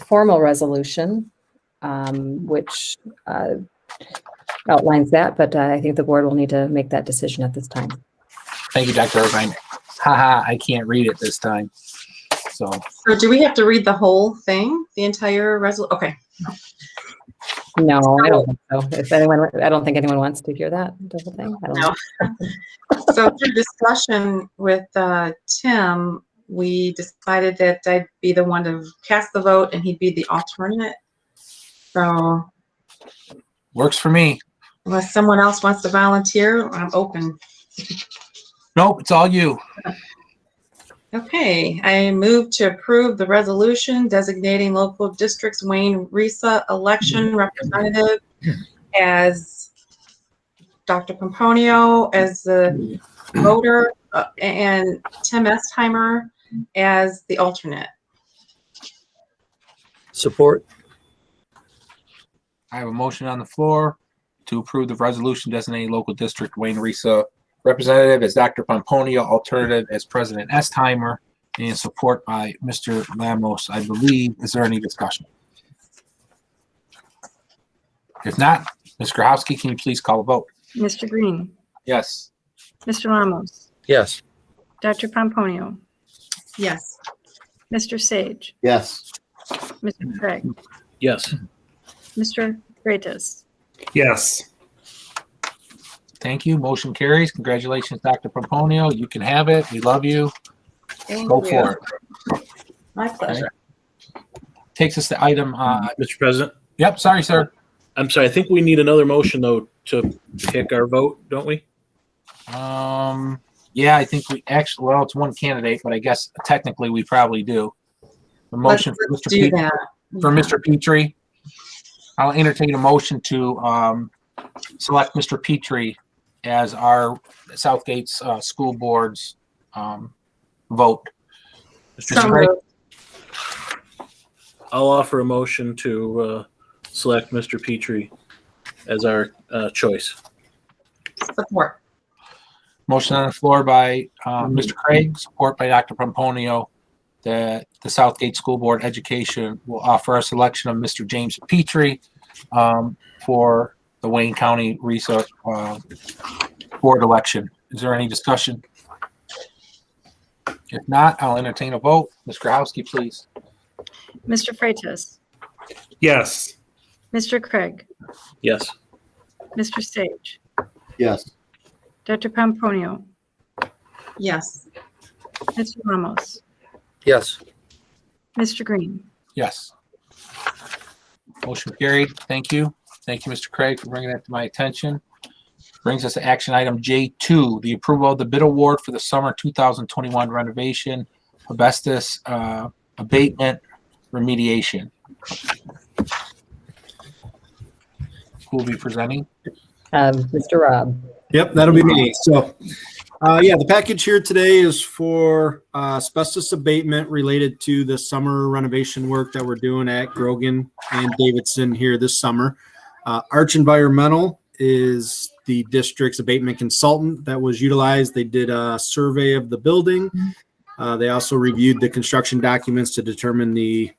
formal resolution, which outlines that, but I think the board will need to make that decision at this time. Thank you, Dr. Irvine. Haha, I can't read it this time. So do we have to read the whole thing, the entire resolution? Okay. No, I don't think so. I don't think anyone wants to hear that the whole thing. I don't No. So through discussion with Tim, we decided that I'd be the one to cast the vote and he'd be the alternate. So works for me. unless someone else wants to volunteer, I'm open. Nope, it's all you. Okay, I move to approve the resolution designating local districts Wayne Risa election representative as Dr. Pomponio as the voter and Tim Estheimer as the alternate. Support. I have a motion on the floor to approve the resolution designating local district Wayne Risa representative as Dr. Pomponio, alternative as President Estheimer, and support by Mr. Lamos, I believe. Is there any discussion? If not, Ms. Grahowski, can you please call a vote? Mr. Green, Yes. Mr. Lamos, Yes. Dr. Pomponio, Yes. Mr. Sage, Yes. Mr. Craig, Yes. Mr. Freitas. Yes. Thank you. Motion carries. Congratulations, Dr. Pomponio. You can have it. We love you. Thank Go you. for it. My pleasure. Takes us to item, Mr. President, yep, sorry, sir. I'm sorry. I think we need another motion though to pick our vote, don't we? Yeah, I think we actually, well, it's one candidate, but I guess technically we probably do. The motion for Let's Mr. do Petrie, that. for Mr. Petrie. I'll entertain a motion to select Mr. Petrie as our Southgate's school board's vote. Mr. So Chairman, moved. I'll offer a motion to select Mr. Petrie as our choice. Support. Motion on the floor by Mr. Craig, support by Dr. Pomponio, that the Southgate School Board Education will offer a selection of Mr. James Petrie for the Wayne County Risa board election. Is there any discussion? If not, I'll entertain a vote. Ms. Grahowski, please. Mr. Freitas, Yes. Mr. Craig, Yes. Mr. Sage, Yes. Dr. Pomponio, Yes. Mr. Ramos, Yes. Mr. Green. Yes. Motion carried. Thank you. Thank you, Mr. Craig, for bringing that to my attention. Brings us to action item J2, the approval of the bid award for the summer 2021 renovation, asbestos abatement remediation. Who will be presenting? Mr. Rob. Yep, that'll be me. So, yeah, the package here today is for asbestos abatement related to the summer renovation work that we're doing at Grogan and Davidson here this summer. Arch Environmental is the district's abatement consultant that was utilized. They did a survey of the building. They also reviewed the construction documents to determine the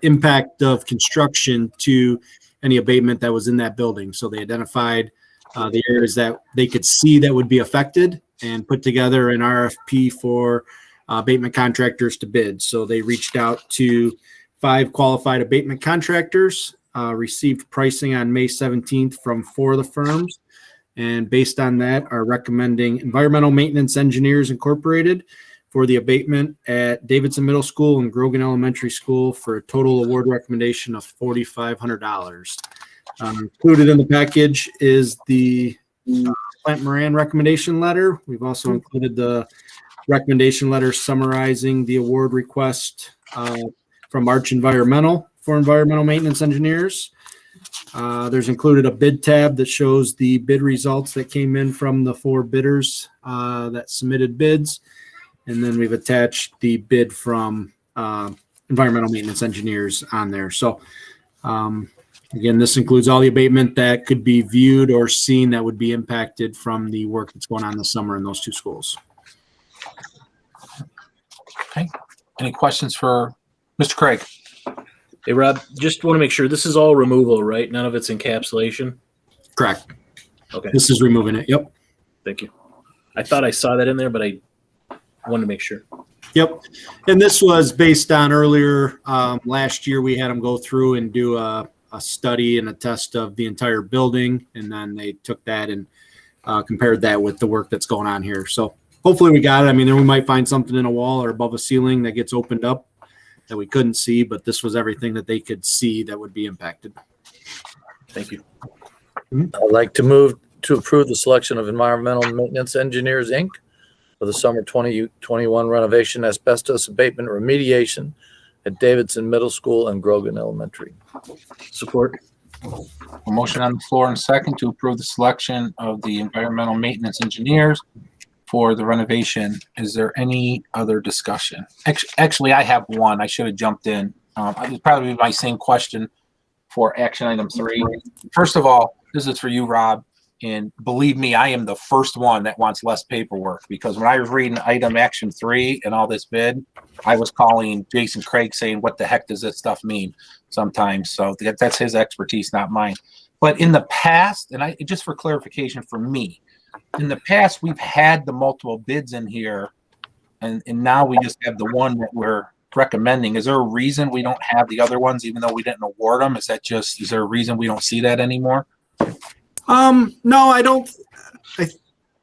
impact of construction to any abatement that was in that building. So they identified the areas that they could see that would be affected and put together an RFP for abatement contractors to bid. So they reached out to 5 qualified abatement contractors, received pricing on May 17th from 4 of the firms. And based on that, are recommending Environmental Maintenance Engineers Incorporated for the abatement at Davidson Middle School and Grogan Elementary School for a total award recommendation of $4,500. Included in the package is the Plant Moran recommendation letter. We've also included the recommendation letter summarizing the award request from Arch Environmental for environmental maintenance engineers. There's included a bid tab that shows the bid results that came in from the 4 bidders that submitted bids. And then we've attached the bid from environmental maintenance engineers on there. So again, this includes all the abatement that could be viewed or seen that would be impacted from the work that's going on this summer in those 2 schools. Okay. Any questions for Mr. Craig? Hey, Rob, just want to make sure this is all removal, right? None of it's encapsulation? Correct. Okay, This is removing it. Yep. thank you. I thought I saw that in there, but I wanted to make sure. Yep. And this was based on earlier last year, we had them go through and do a study and a test of the entire building. And then they took that and compared that with the work that's going on here. So hopefully we got it. I mean, then we might find something in a wall or above a ceiling that gets opened up that we couldn't see, but this was everything that they could see that would be impacted. Thank you. I'd like to move to approve the selection of Environmental Maintenance Engineers, Inc. for the summer 2021 renovation asbestos abatement remediation at Davidson Middle School and Grogan Elementary. Support. A motion on the floor and second to approve the selection of the environmental maintenance engineers for the renovation. Is there any other discussion? Actually, I have one. I should have jumped in. It's probably my same question for action item 3. First of all, this is for you, Rob. And believe me, I am the first one that wants less paperwork, because when I was reading item action 3 and all this bid, I was calling Jason Craig saying, what the heck does this stuff mean sometimes? So that's his expertise, not mine. But in the past, and just for clarification for me, in the past, we've had the multiple bids in here, and now we just have the one that we're recommending. Is there a reason we don't have the other ones, even though we didn't award them? Is there a reason we don't see that anymore? No, I don't. I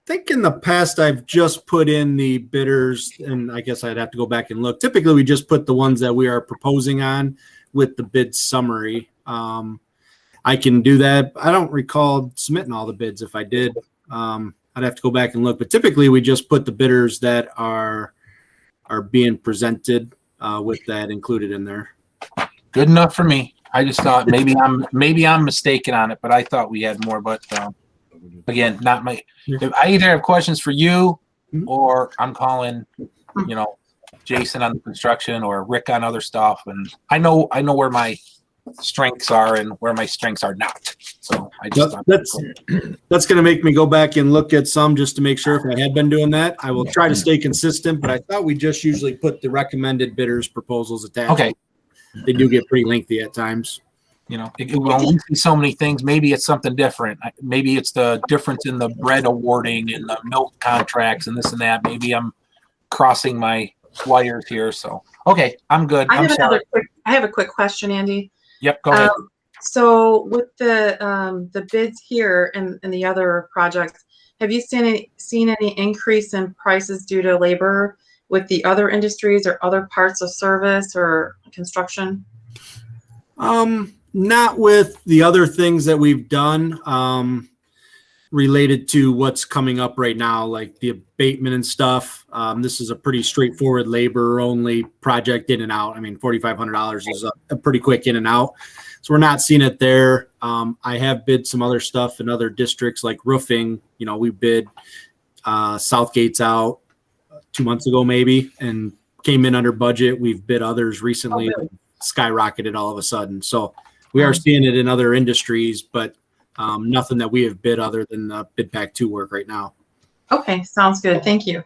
think in the past I've just put in the bidders, and I guess I'd have to go back and look. Typically, we just put the ones that we are proposing on with the bid summary. I can do that. I don't recall submitting all the bids. If I did, I'd have to go back and look. But typically, we just put the bidders that are being presented with that included in there. Good enough for me. I just thought maybe I'm mistaken on it, but I thought we had more. But again, not my. I either have questions for you, or I'm calling, Jason on the construction or Rick on other stuff, and I know where my strengths are and where my strengths are not. So I just that's going to make me go back and look at some just to make sure if I had been doing that. I will try to stay consistent, but I thought we just usually put the recommended bidders proposals attached. Okay. They do get pretty lengthy at times. When we see so many things, maybe it's something different. Maybe it's the difference in the bread awarding and the milk contracts and this and that. Maybe I'm crossing my wires here. So, okay, I'm good. I have a quick question, Andy. Yep, go ahead. So with the bids here and the other projects, have you seen any increase in prices due to labor with the other industries or other parts of service or construction? Not with the other things that we've done related to what's coming up right now, like the abatement and stuff. This is a pretty straightforward labor only project in and out. I mean, $4,500 is a pretty quick in and out. So we're not seeing it there. I have bid some other stuff in other districts like roofing. We bid Southgate's out 2 months ago maybe and came in under budget. We've bid others recently, skyrocketed all of a sudden. So we are seeing it in other industries, but nothing that we have bid other than the bid pack 2 work right now. Okay, sounds good. Thank you.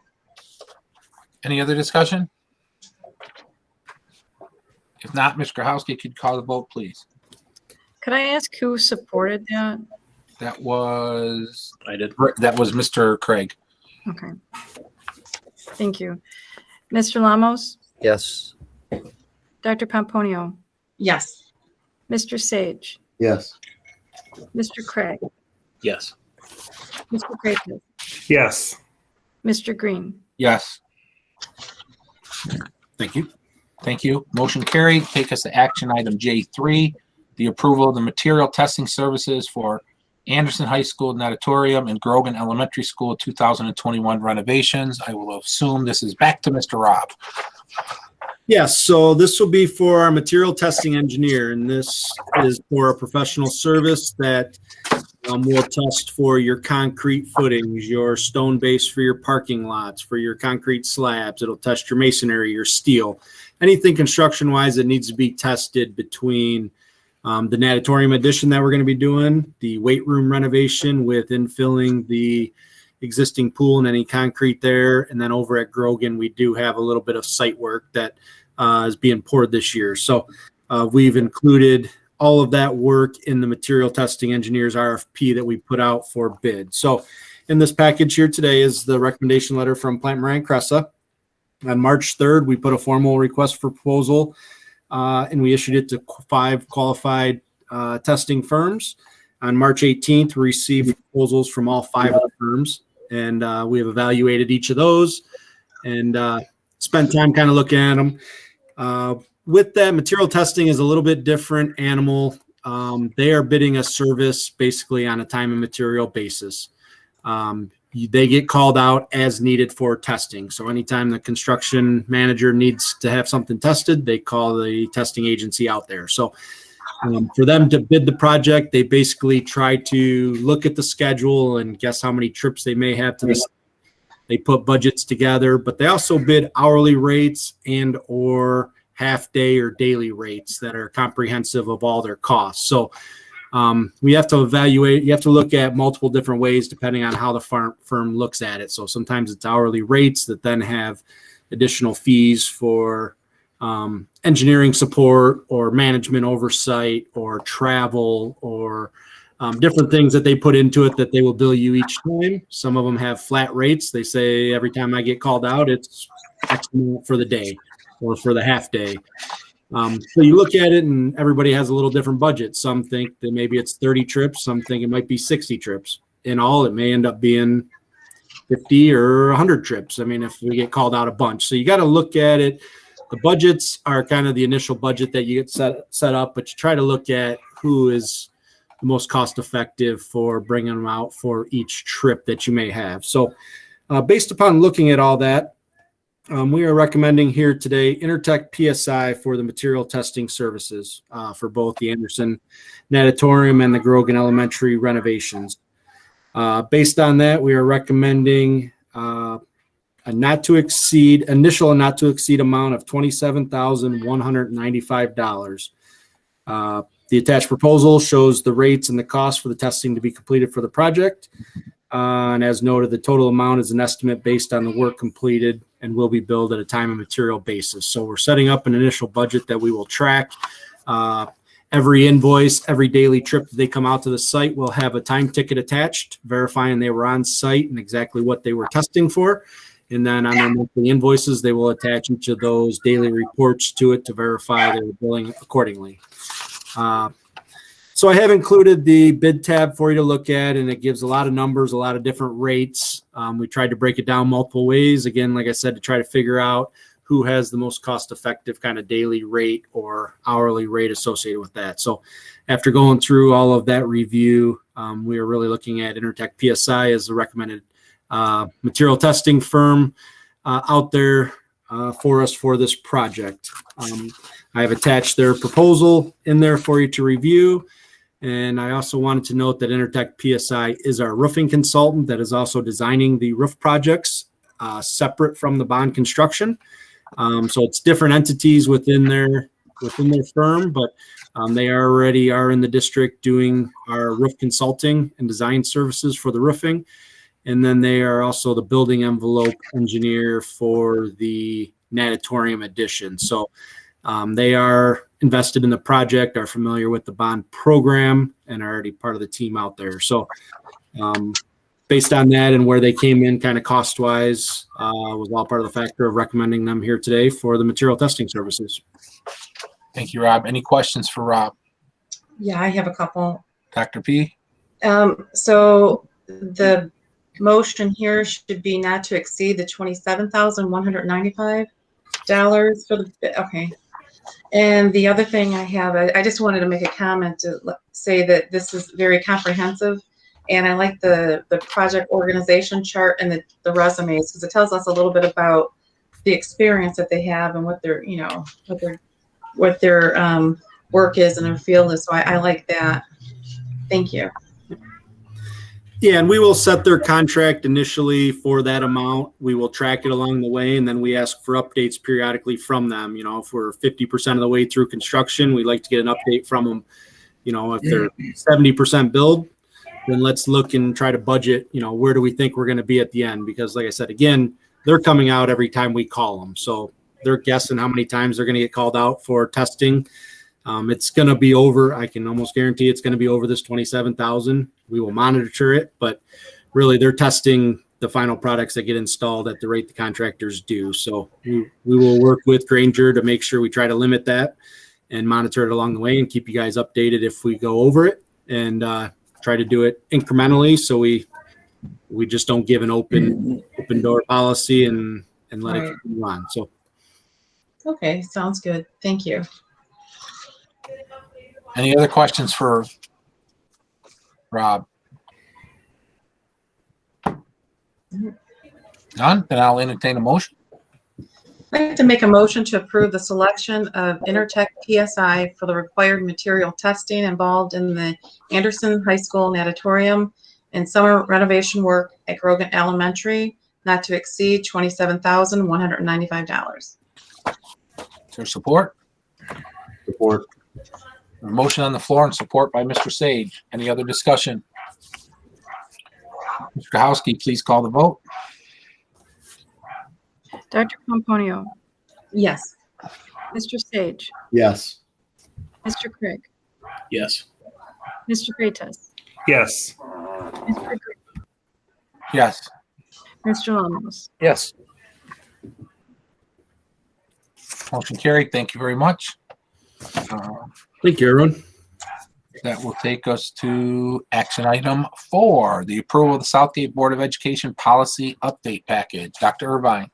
Any other discussion? If not, Ms. Grahowski, could you call the vote, please? Could I ask who supported that? That was I did. That was Mr. Craig. Okay. Thank you. Mr. Lamos? Yes. Dr. Pomponio? Yes. Mr. Sage? Yes. Mr. Craig? Yes. Mr. Graves, Yes. Mr. Green. Yes. Thank you. Thank you. Motion carried. Take us to action item J3, the approval of the material testing services for Anderson High School natatorium and Grogan Elementary School 2021 renovations. I will assume this is back to Mr. Rob. Yes, so this will be for our material testing engineer, and this is for a professional service that will test for your concrete footings, your stone base for your parking lots, for your concrete slabs. It'll test your masonry, your steel, anything construction-wise that needs to be tested between the natatorium addition that we're going to be doing, the weight room renovation with infilling the existing pool and any concrete there. And then over at Grogan, we do have a little bit of site work that is being poured this year. So we've included all of that work in the material testing engineers RFP that we put out for bid. So in this package here today is the recommendation letter from Plant Moran Cressa. On March 3rd, we put a formal request for proposal and we issued it to 5 qualified testing firms. On March 18th, we received proposals from all 5 of the firms, and we have evaluated each of those and spent time kind of looking at them. With that, material testing is a little bit different animal. They are bidding a service basically on a time and material basis. They get called out as needed for testing. So anytime the construction manager needs to have something tested, they call the testing agency out there. So for them to bid the project, they basically try to look at the schedule and guess how many trips they may have to the site. They put budgets together, but they also bid hourly rates and or half day or daily rates that are comprehensive of all their costs. So we have to evaluate, you have to look at multiple different ways depending on how the firm looks at it. So sometimes it's hourly rates that then have additional fees for engineering support or management oversight or travel or different things that they put into it that they will bill you each time. Some of them have flat rates. They say every time I get called out, it's X amount for the day or for the half day. So you look at it and everybody has a little different budget. Some think that maybe it's 30 trips. Some think it might be 60 trips. In all, it may end up being 50 or 100 trips. I mean, if we get called out a bunch. So you got to look at it. The budgets are kind of the initial budget that you get set up, but you try to look at who is the most cost effective for bringing them out for each trip that you may have. So based upon looking at all that, we are recommending here today Intertech PSI for the material testing services for both the Anderson Natatorium and the Grogan Elementary renovations. Based on that, we are recommending a not to exceed amount of $27,195. The attached proposal shows the rates and the cost for the testing to be completed for the project. And as noted, the total amount is an estimate based on the work completed and will be billed at a time and material basis. So we're setting up an initial budget that we will track. Every invoice, every daily trip that they come out to the site will have a time ticket attached, verifying they were on site and exactly what they were testing for. And then on their monthly invoices, they will attach each of those daily reports to it to verify their billing accordingly. So I have included the bid tab for you to look at, and it gives a lot of numbers, a lot of different rates. We tried to break it down multiple ways. Again, like I said, to try to figure out who has the most cost-effective kind of daily rate or hourly rate associated with that. So after going through all of that review, we are really looking at Intertech PSI as the recommended material testing firm out there for us for this project. I have attached their proposal in there for you to review. And I also wanted to note that Intertech PSI is our roofing consultant that is also designing the roof projects separate from the bond construction. So it's different entities within their firm, but they already are in the district doing our roof consulting and design services for the roofing. And then they are also the building envelope engineer for the natatorium addition. So they are invested in the project, are familiar with the bond program, and are already part of the team out there. So based on that and where they came in kind of cost-wise, was all part of the factor of recommending them here today for the material testing services. Thank you, Rob. Any questions for Rob? Yeah, I have a couple. Dr. P? So the motion here should be not to exceed the $27,195 for the, okay. And the other thing I have, I just wanted to make a comment to say that this is very comprehensive. And I like the project organization chart and the resumes, because it tells us a little bit about the experience that they have and what their, you know, what their work is and their field is. So I like that. Thank you. Yeah, and we will set their contract initially for that amount. We will track it along the way, and then we ask for updates periodically from them. You know, if we're 50% of the way through construction, we'd like to get an update from them. You know, if they're 70% build, then let's look and try to budget, you know, where do we think we're going to be at the end? Because like I said, again, they're coming out every time we call them. So they're guessing how many times they're going to get called out for testing. It's going to be over. I can almost guarantee it's going to be over this 27,000. We will monitor it, but really they're testing the final products that get installed at the rate the contractors do. So we will work with Granger to make sure we try to limit that and monitor it along the way and keep you guys updated if we go over it, and try to do it incrementally. So we just don't give an open door policy and let it move on. So. Okay, sounds good. Thank you. Any other questions for Rob? None? Then I'll entertain a motion. I'd like to make a motion to approve the selection of Intertech PSI for the required material testing involved in the Anderson High School natatorium and summer renovation work at Grogan Elementary, not to exceed $27,195. Is there support? Support. A motion on the floor and support by Mr. Sage. Any other discussion? Mr. Kowski, please call the vote. Dr. Pomponio, Yes. Mr. Sage, Yes. Mr. Craig, Yes. Mr. Freitas, Yes. Mr. Green, Yes. Mr. Lamos. Yes. Motion carried. Thank you very much. Thank you, everyone. That will take us to action item 4, the approval of the Southgate Board of Education policy update package. Dr. Irvine.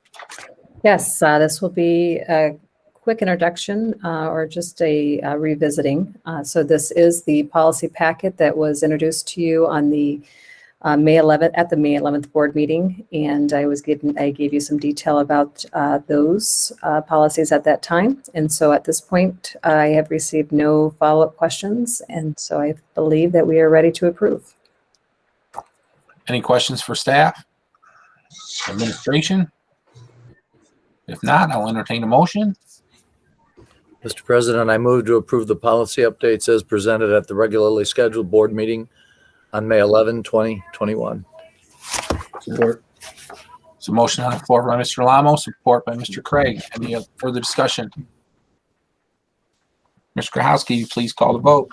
Yes, this will be a quick introduction or just a revisiting. So this is the policy packet that was introduced to you on the May 11th at the May 11th board meeting, and I gave you some detail about those policies at that time. And so at this point, I have received no follow-up questions, and so I believe that we are ready to approve. Any questions for staff? Administration? If not, I'll entertain a motion. Mr. President, I move to approve the policy updates as presented at the regularly scheduled board meeting on May 11, 2021. Support. So motion on the floor by Mr. Lamo, support by Mr. Craig. Any further discussion? Mr. Krahowski, please call the vote.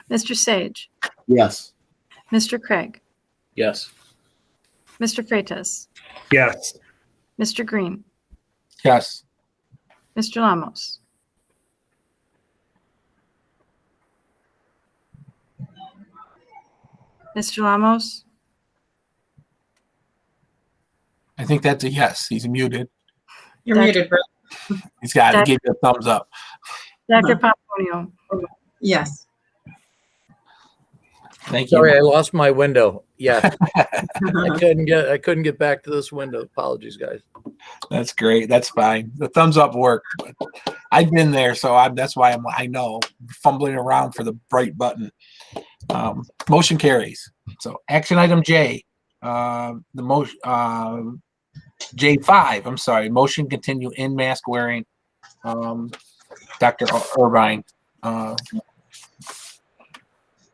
Mr. Sage, Yes. Mr. Craig, Yes. Mr. Freitas, Yes. Mr. Green, Yes. Mr. Lamos. Mr. Lamos, I think that's a yes. He's muted. You're Dr. muted, Brett. He's got to give you a thumbs up. Dr. Pomponio, Yes. Thank you. Sorry, I lost my window. Yeah, I couldn't get back to this window. Apologies, guys. That's great. That's fine. The thumbs up worked. But I've been there, so that's why I know fumbling around for the bright button. Motion carries. So action item J, the motion J5. I'm sorry. Motion continue in mask wearing. Dr. Irvine.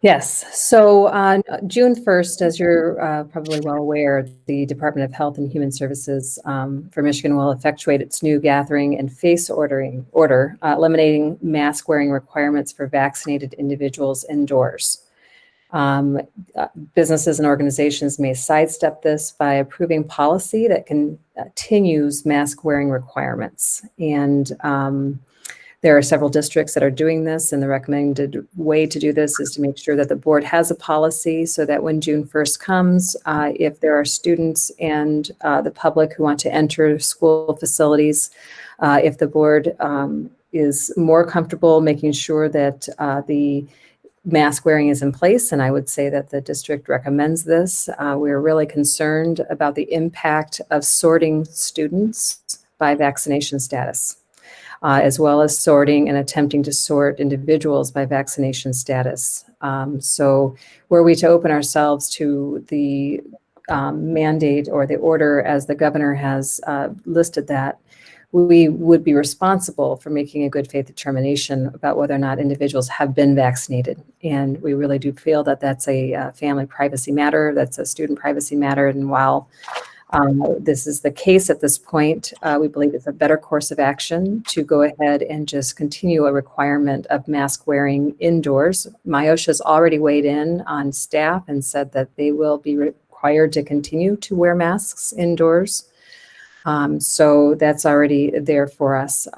Yes. So on June 1st, as you're probably well aware, the Department of Health and Human Services for Michigan will effectuate its new gathering and face order, eliminating mask wearing requirements for vaccinated individuals indoors. Businesses and organizations may sidestep this by approving policy that continues mask wearing requirements. And There are several districts that are doing this, and the recommended way to do this is to make sure that the board has a policy so that when June 1st comes, if there are students and the public who want to enter school facilities, if the board is more comfortable making sure that the mask wearing is in place, and I would say that the district recommends this. We're really concerned about the impact of sorting students by vaccination status, as well as sorting and attempting to sort individuals by vaccination status. So were we to open ourselves to the mandate or the order as the governor has listed that, we would be responsible for making a good faith determination about whether or not individuals have been vaccinated. And we really do feel that that's a family privacy matter, that's a student privacy matter. And while this is the case at this point, we believe it's a better course of action to go ahead and just continue a requirement of mask wearing indoors. MIOSHA's already weighed in on staff and said that they will be required to continue to wear masks indoors. So that's already there for us.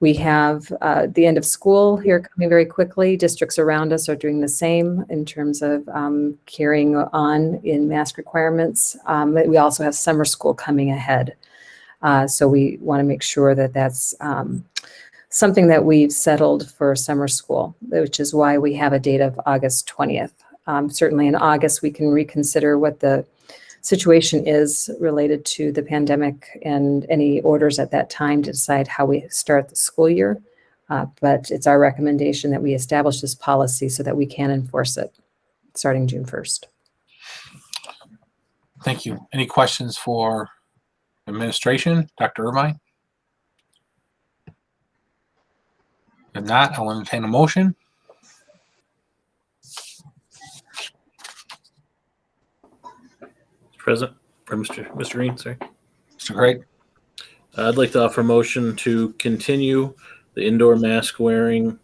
We have the end of school here coming very quickly. Districts around us are doing the same in terms of carrying on in mask requirements. We also have summer school coming ahead. So we want to make sure that that's something that we've settled for summer school, which is why we have a date of August 20th. Certainly in August, we can reconsider what the situation is related to the pandemic and any orders at that time to decide how we start the school year. But it's our recommendation that we establish this policy so that we can enforce it starting June 1st. Thank you. Any questions for administration? Dr. Irvine? If not, I'll entertain a motion. Present, or Mr. Green, sorry. Mr. Craig? I'd like to offer a motion to continue the indoor mask wearing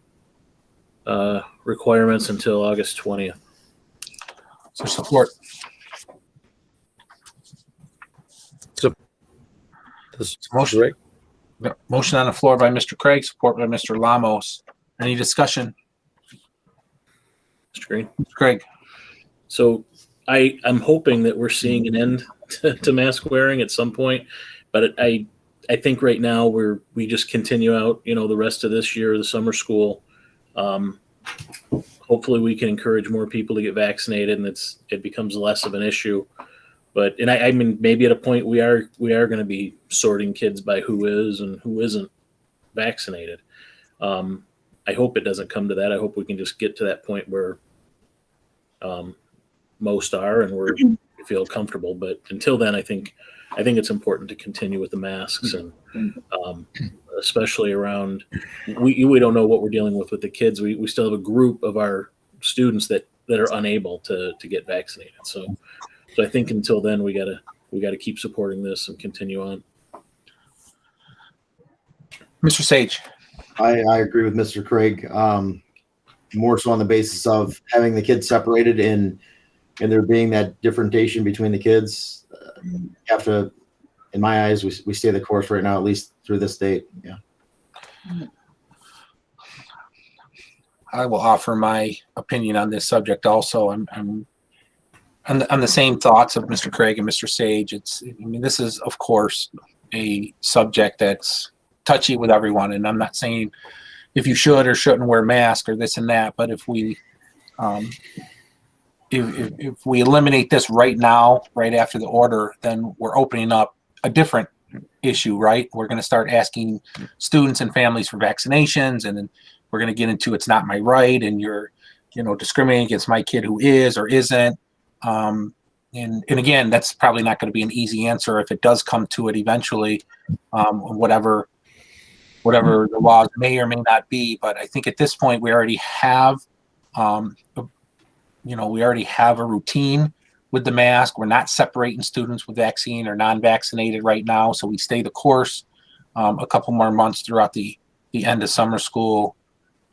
requirements until August 20th. So support. This Motion. Greg? Motion on the floor by Mr. Craig, support by Mr. Lamos. Any discussion? Mr. Green. Mr. Craig? So I'm hoping that we're seeing an end to mask wearing at some point, but I think right now we just continue out, the rest of this year, the summer school. Hopefully we can encourage more people to get vaccinated and it becomes less of an issue. But I mean, maybe at a point we are going to be sorting kids by who is and who isn't vaccinated. I hope it doesn't come to that. I hope we can just get to that point where most are and we feel comfortable. But until then, I think it's important to continue with the masks and especially around we don't know what we're dealing with the kids. We still have a group of our students that are unable to get vaccinated. So I think until then we gotta keep supporting this and continue on. Mr. Sage? I agree with Mr. Craig. More so on the basis of having the kids separated and there being that differentiation between the kids. You have to, in my eyes, we stay the course right now, at least through this date. Yeah. I will offer my opinion on this subject also. I'm on the same thoughts of Mr. Craig and Mr. Sage. This is, of course, a subject that's touchy with everyone, and I'm not saying if you should or shouldn't wear masks or this and that, but if we if we eliminate this right now, right after the order, then we're opening up a different issue, right? We're going to start asking students and families for vaccinations, and then we're going to get into it's not my right, and you're, discriminating against my kid who is or isn't. And again, that's probably not going to be an easy answer if it does come to it eventually, whatever the laws may or may not be. But I think at this point we already have, we already have a routine with the mask. We're not separating students with vaccine or non-vaccinated right now, so we stay the course a couple more months throughout the end of summer school,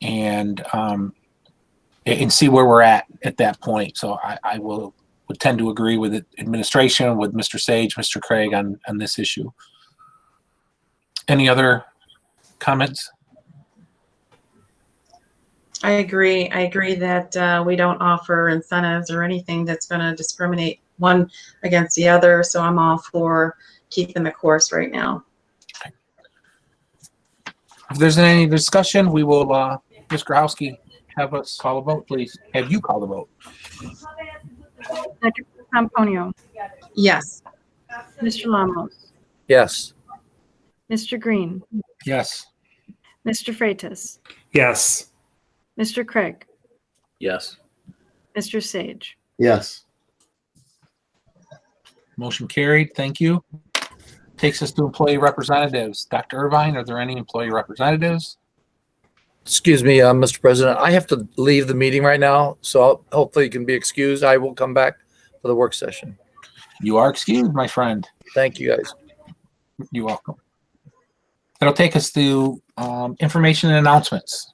and see where we're at that point. So I would tend to agree with administration, with Mr. Sage, Mr. Craig on this issue. Any other comments? I agree. I agree that we don't offer incentives or anything that's going to discriminate one against the other. So I'm all for keeping the course right now. If there's any discussion, we will, Ms. Growski, have us call a vote, please. Have you call the vote? Dr. Pomponio, Yes. Mr. Lamos, Yes. Mr. Green, Yes. Mr. Freitas, Yes. Mr. Craig, Yes. Mr. Sage. Yes. Motion carried. Thank you. Takes us to employee representatives. Dr. Irvine, are there any employee representatives? Excuse me, Mr. President, I have to leave the meeting right now, so hopefully you can be excused. I will come back for the work session. You are excused, my friend. Thank you, guys. You're welcome. That'll take us to information and announcements.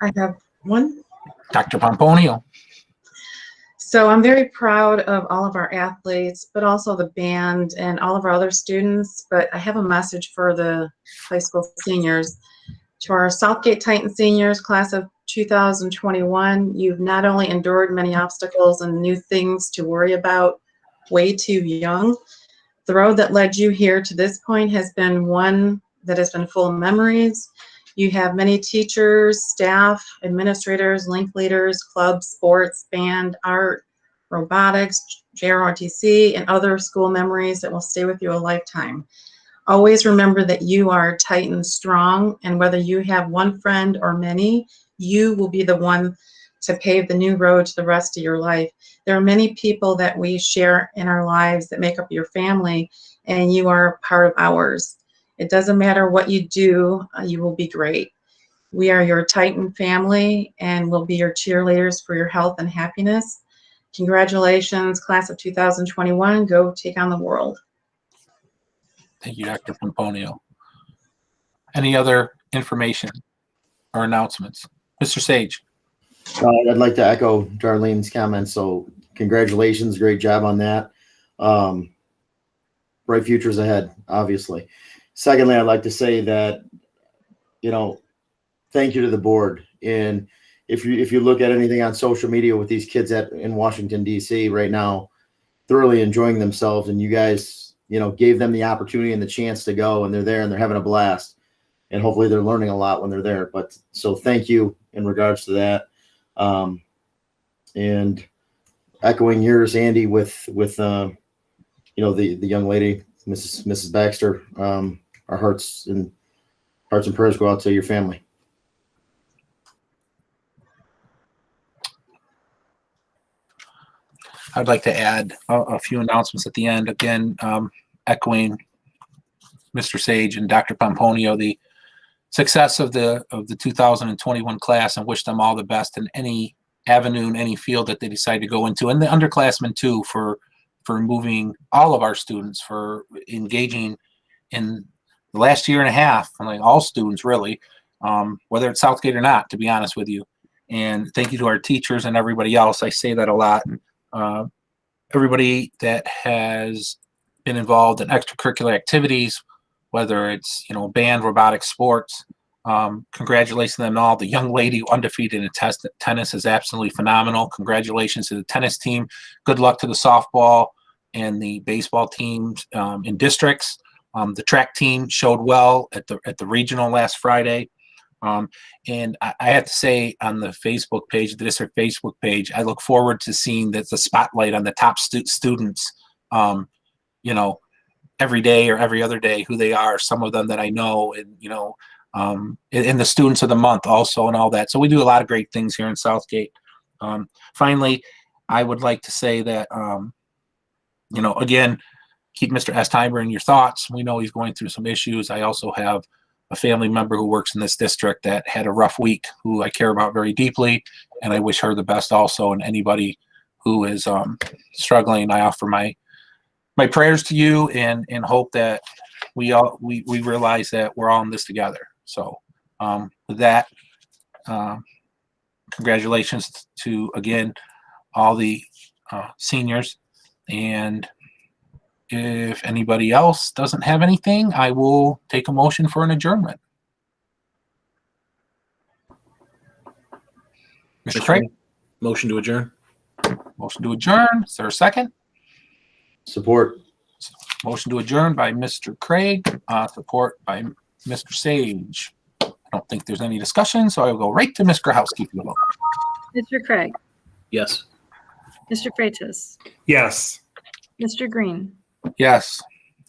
I have one. Dr. Pomponio. So I'm very proud of all of our athletes, but also the band and all of our other students. But I have a message for the high school seniors. To our Southgate Titan seniors, class of 2021, you've not only endured many obstacles and new things to worry about, way too young. The road that led you here to this point has been one that has been full of memories. You have many teachers, staff, administrators, link leaders, clubs, sports, band, art, robotics, JROTC, and other school memories that will stay with you a lifetime. Always remember that you are Titan strong, and whether you have one friend or many, you will be the one to pave the new road to the rest of your life. There are many people that we share in our lives that make up your family, and you are part of ours. It doesn't matter what you do, you will be great. We are your Titan family, and we'll be your cheerleaders for your health and happiness. Congratulations, class of 2021. Go take on the world. Thank you, Dr. Pomponio. Any other information or announcements? Mr. Sage. I'd like to echo Darlene's comments. So congratulations, great job on that. Bright futures ahead, obviously. Secondly, I'd like to say that, thank you to the board. And if you look at anything on social media with these kids in Washington, D.C. right now, thoroughly enjoying themselves, and you guys, gave them the opportunity and the chance to go, and they're there and they're having a blast. And hopefully they're learning a lot when they're there. But so thank you in regards to that. And echoing yours, Andy, with the young lady, Mrs. Baxter, our hearts and prayers go out to your family. I'd like to add a few announcements at the end. Again, echoing Mr. Sage and Dr. Pomponio, the success of the 2021 class, and wish them all the best in any avenue and any field that they decide to go into, and the underclassmen too, for moving all of our students, for engaging in the last year and a half, like all students really, whether it's Southgate or not, to be honest with you. And thank you to our teachers and everybody else. I say that a lot. Everybody that has been involved in extracurricular activities, whether it's band, robotics, sports, congratulations to them all. The young lady undefeated in tennis is absolutely phenomenal. Congratulations to the tennis team. Good luck to the softball and the baseball teams in districts. The track team showed well at the regional last Friday. And I have to say, on the Facebook page, the district Facebook page, I look forward to seeing the spotlight on the top students, every day or every other day, who they are, some of them that I know, and, and the students of the month also, and all that. So we do a lot of great things here in Southgate. Finally, I would like to say that, again, keep Mr. Estheimer in your thoughts. We know he's going through some issues. I also have a family member who works in this district that had a rough week, who I care about very deeply, and I wish her the best also. And anybody who is struggling, I offer my prayers to you, and hope that we realize that we're all in this together. So with that, congratulations to, again, all the seniors. And if anybody else doesn't have anything, I will take a motion for an adjournment. Mr. Craig, Motion to adjourn. motion to adjourn. Is there a second? Support. Motion to adjourn by Mr. Craig, support by Mr. Sage. I don't think there's any discussion, so I will go right to Ms. Grahowski for the vote. Mr. Craig, Yes. Mr. Freitas, Yes. Mr. Green, Yes.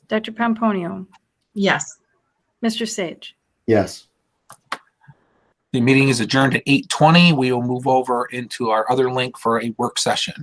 Dr. Pomponio, Yes. Mr. Sage. Yes. The meeting is adjourned at 8:20. We will move over into our other link for a work session.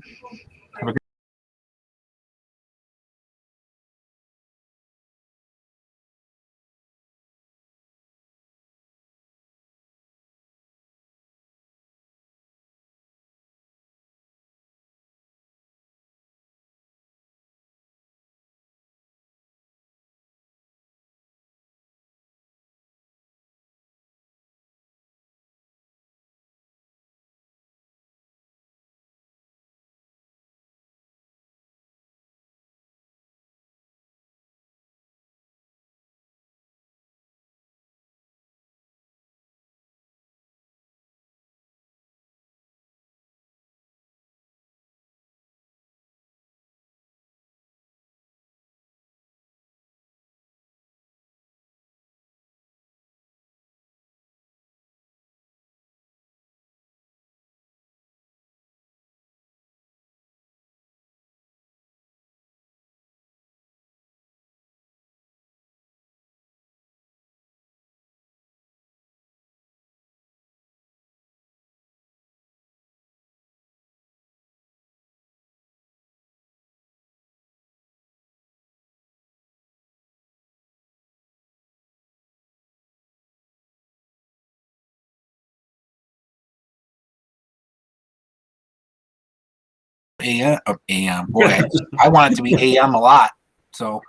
AM. Boy, I want it to be AM a lot. So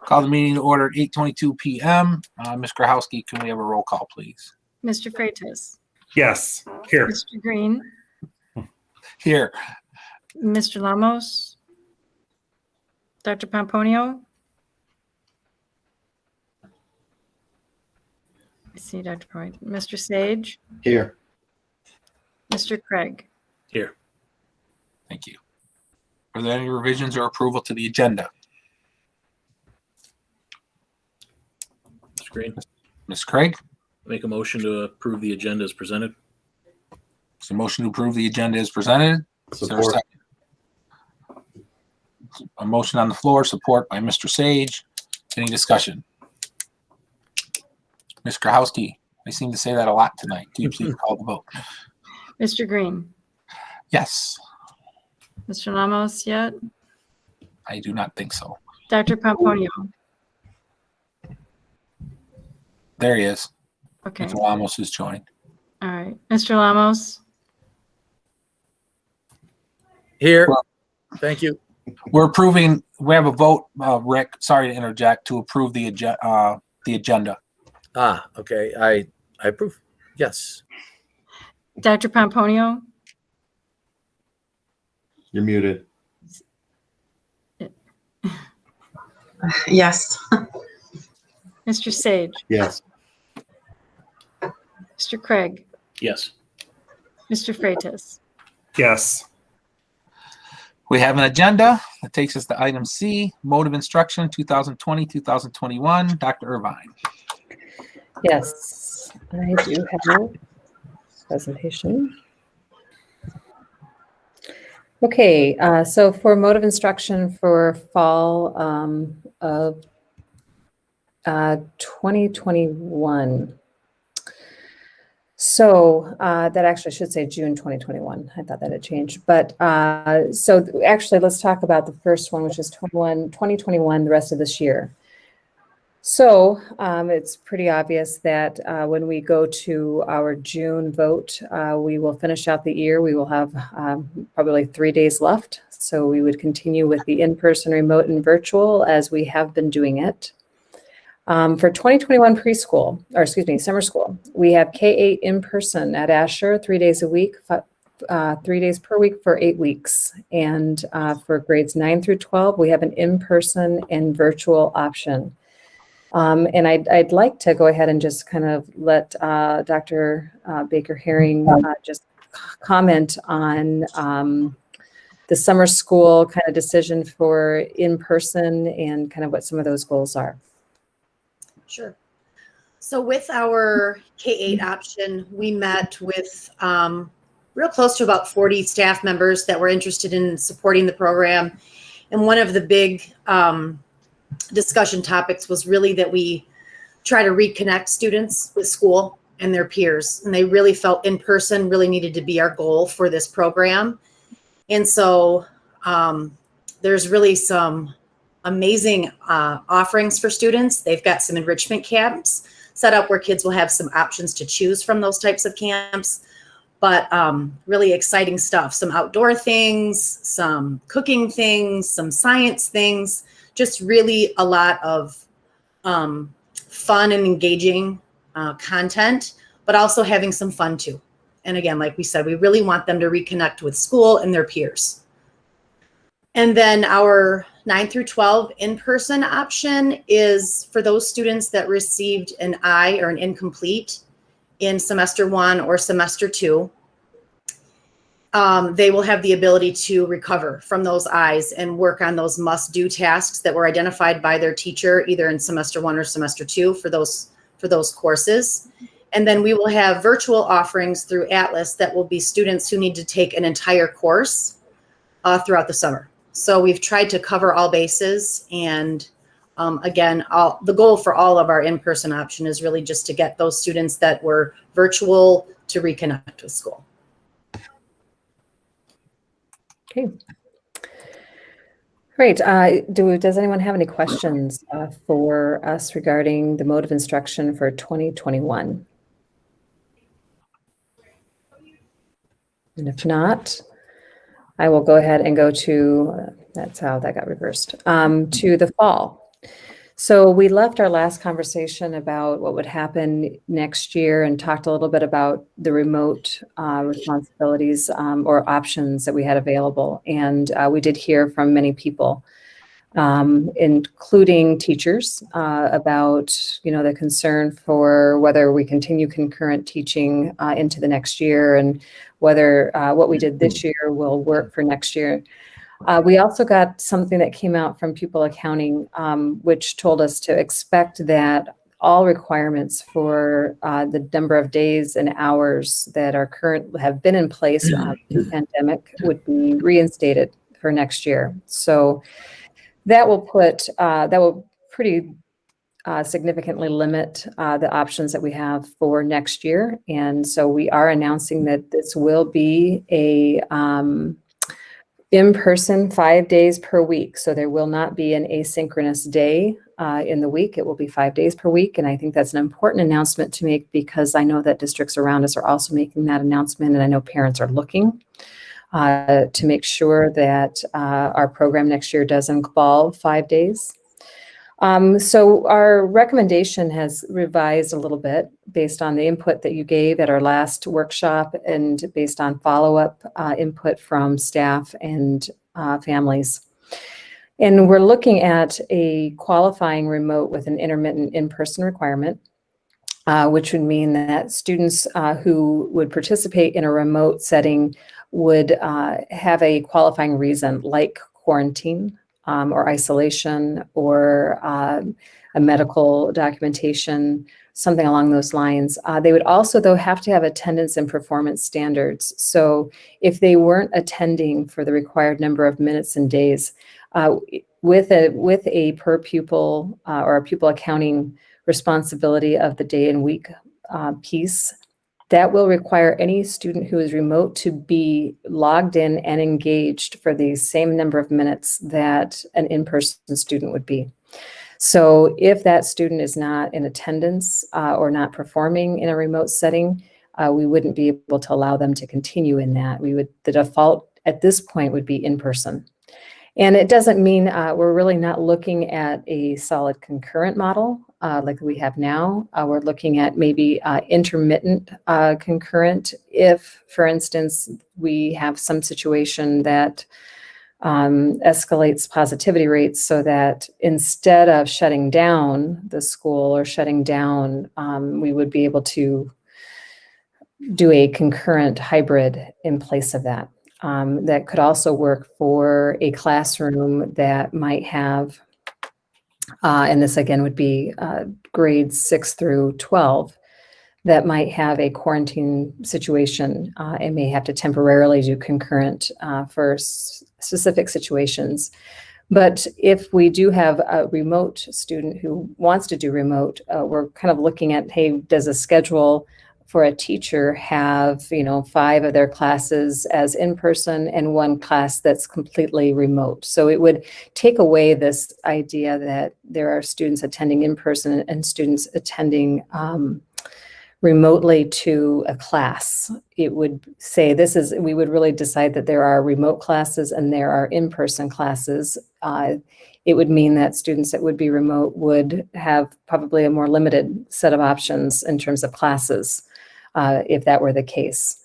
call the meeting to order at 8:22 p.m. Ms. Grahowski, can we have a roll call, please? Mr. Freitas, Yes. Here. Mr. Green, Here. Mr. Lamos, Dr. Pomponio. I see Dr. Point. Mr. Sage, Here. Mr. Craig. Here. Thank you. Are there any revisions or approval to the agenda? Mr. Green, Ms. Craig, make a motion to approve the agenda as presented. is a motion to approve the agenda is presented. Is there a Support. second? A motion on the floor, support by Mr. Sage. Any discussion? Ms. Grahowski, I seem to say that a lot tonight. Can you please call the vote? Mr. Green, Yes, Mr. Lamos yet? I do not think so. Dr. Pomponio. There he is. Okay, Mr. Lamos is joined. all right. Mr. Lamos, Here. Thank you. We're approving, we have a vote, Rick, sorry to interject, to approve the agenda. Okay. I approve. Yes. Dr. Pomponio, You're muted. Yes. Mr. Sage, Yes. Mr. Craig, Yes. Mr. Freitas. Yes. We have an agenda that takes us to item C, mode of instruction 2020-2021. Dr. Irvine. Yes, I do have a presentation. Okay, so for mode of instruction for fall of 2021. So that actually should say June 2021. I thought that had changed. But so actually, let's talk about the first one, which is 2021, the rest of this year. So it's pretty obvious that when we go to our June vote, we will finish out the year. We will have probably 3 days left. So we would continue with the in-person, remote, and virtual as we have been doing it. For 2021 preschool, or excuse me, summer school, we have K-8 in person at Asher 3 days a week, 3 days per week for 8 weeks. And for grades 9 through 12, we have an in-person and virtual option. And I'd like to go ahead and just kind of let Dr. Baker Herring just comment on the summer school kind of decision for in-person and kind of what some of those goals are. Sure. So with our K-8 option, we met with real close to about 40 staff members that were interested in supporting the program. And one of the big discussion topics was really that we try to reconnect students with school and their peers. And they really felt in person really needed to be our goal for this program. And so there's really some amazing offerings for students. They've got some enrichment camps set up where kids will have some options to choose from those types of camps. But really exciting stuff, some outdoor things, some cooking things, some science things, just really a lot of fun and engaging content, but also having some fun too. And again, like we said, we really want them to reconnect with school and their peers. And then our 9 through 12 in-person option is for those students that received an I or an incomplete in semester 1 or semester 2. They will have the ability to recover from those I's and work on those must-do tasks that were identified by their teacher, either in semester 1 or semester 2 for those courses. And then we will have virtual offerings through Atlas that will be students who need to take an entire course throughout the summer. So we've tried to cover all bases. And again, the goal for all of our in-person option is really just to get those students that were virtual to reconnect with school. Okay. Great. Does anyone have any questions for us regarding the mode of instruction for 2021? And if not, I will go ahead and go to, that's how that got reversed, to the fall. So we left our last conversation about what would happen next year and talked a little bit about the remote responsibilities or options that we had available. And we did hear from many people, including teachers, about the concern for whether we continue concurrent teaching into the next year and whether what we did this year will work for next year. We also got something that came out from Pupil Accounting, which told us to expect that all requirements for the number of days and hours that have been in place through the pandemic would be reinstated for next year. So that will pretty significantly limit the options that we have for next year. And so we are announcing that this will be a in-person 5 days per week. So there will not be an asynchronous day in the week. It will be 5 days per week. And I think that's an important announcement to make because I know that districts around us are also making that announcement. And I know parents are looking to make sure that our program next year does involve 5 days. So our recommendation has revised a little bit based on the input that you gave at our last workshop and based on follow-up input from staff and families. And we're looking at a qualifying remote with an intermittent in-person requirement, which would mean that students who would participate in a remote setting would have a qualifying reason like quarantine, or isolation or a medical documentation, something along those lines. They would also, though, have to have attendance and performance standards. So if they weren't attending for the required number of minutes and days, with a per pupil or a pupil accounting responsibility of the day and week piece, that will require any student who is remote to be logged in and engaged for the same number of minutes that an in-person student would be. So if that student is not in attendance or not performing in a remote setting, we wouldn't be able to allow them to continue in that. The default at this point would be in person. And it doesn't mean we're really not looking at a solid concurrent model like we have now. We're looking at maybe intermittent concurrent if, for instance, we have some situation that escalates positivity rates so that instead of shutting down the school or shutting down, we would be able to do a concurrent hybrid in place of that. That could also work for a classroom that might have, and this again would be grades 6 through 12, that might have a quarantine situation and may have to temporarily do concurrent for specific situations. But if we do have a remote student who wants to do remote, we're kind of looking at, hey, does a schedule for a teacher have, 5 of their classes as in-person and 1 class that's completely remote? So it would take away this idea that there are students attending in person and students attending remotely to a class. It would say we would really decide that there are remote classes and there are in-person classes. It would mean that students that would be remote would have probably a more limited set of options in terms of classes, if that were the case.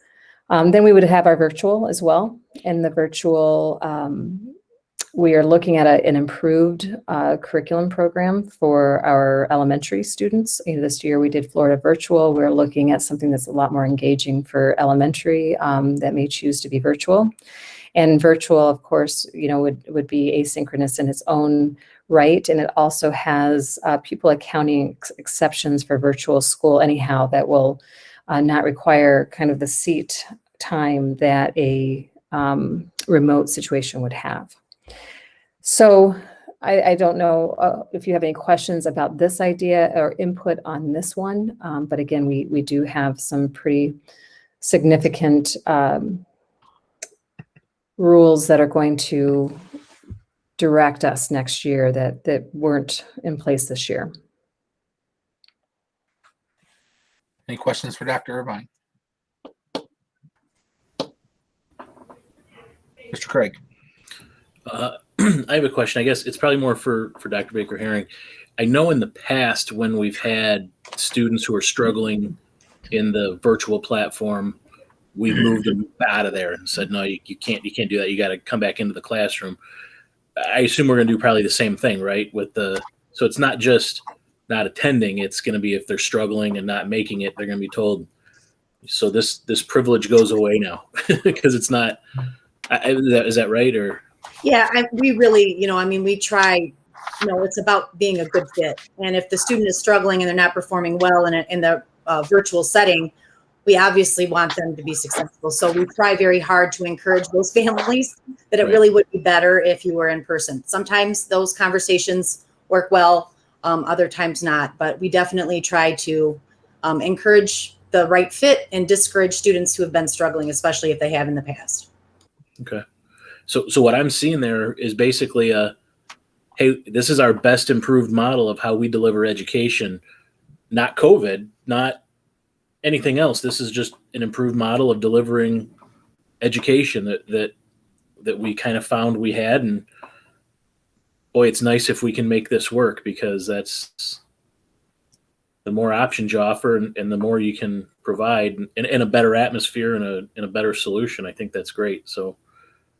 Then we would have our virtual as well. And the virtual, we are looking at an improved curriculum program for our elementary students. This year we did Florida Virtual. We're looking at something that's a lot more engaging for elementary that may choose to be virtual. And virtual, of course, would be asynchronous in its own right. And it also has pupil accounting exceptions for virtual school anyhow that will not require kind of the seat time that a remote situation would have. So I don't know if you have any questions about this idea or input on this one. But again, we do have some pretty significant rules that are going to direct us next year that weren't in place this year. Any questions for Dr. Irvine? Mr. Craig. I have a question. I guess it's probably more for Dr. Baker Herring. I know in the past when we've had students who are struggling in the virtual platform, we've moved them out of there and said, no, you can't do that. You got to come back into the classroom. I assume we're going to do probably the same thing, right? So it's not just not attending. It's going to be if they're struggling and not making it, they're going to be told, so this privilege goes away now because it's not. Is that right? Or Yeah, we really, we try, it's about being a good fit. And if the student is struggling and they're not performing well in the virtual setting, we obviously want them to be successful. So we try very hard to encourage those families that it really would be better if you were in person. Sometimes those conversations work well, other times not. But we definitely try to encourage the right fit and discourage students who have been struggling, especially if they have in the past. Okay. So what I'm seeing there is basically hey, this is our best improved model of how we deliver education, not COVID, not anything else. This is just an improved model of delivering education that we kind of found we had. And boy, it's nice if we can make this work, because that's the more options you offer and the more you can provide in a better atmosphere and in a better solution. I think that's great. So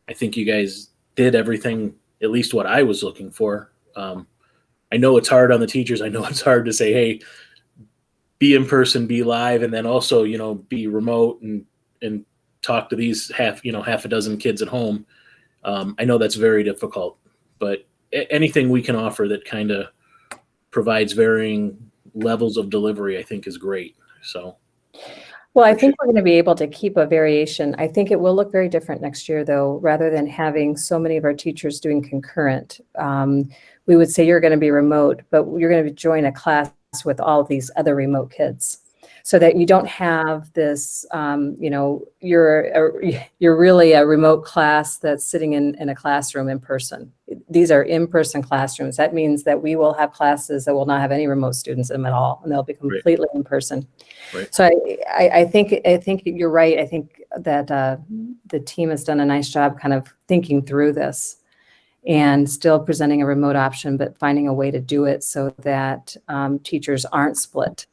I think you guys did everything, at least what I was looking for. I know it's hard on the teachers. I know it's hard to say, hey, be in person, be live, and then also, be remote and talk to these half a dozen kids at home. I know that's very difficult, but anything we can offer that kind of provides varying levels of delivery, I think is great. So. Well, I think we're going to be able to keep a variation. I think it will look very different next year, though, rather than having so many of our teachers doing concurrent. We would say you're going to be remote, but you're going to join a class with all of these other remote kids, so that you don't have this, you're really a remote class that's sitting in a classroom in person. These are in-person classrooms. That means that we will have classes that will not have any remote students in them at all, and they'll be completely in person. Right. So I think you're right. I think that the team has done a nice job kind of thinking through this and still presenting a remote option, but finding a way to do it so that teachers aren't split,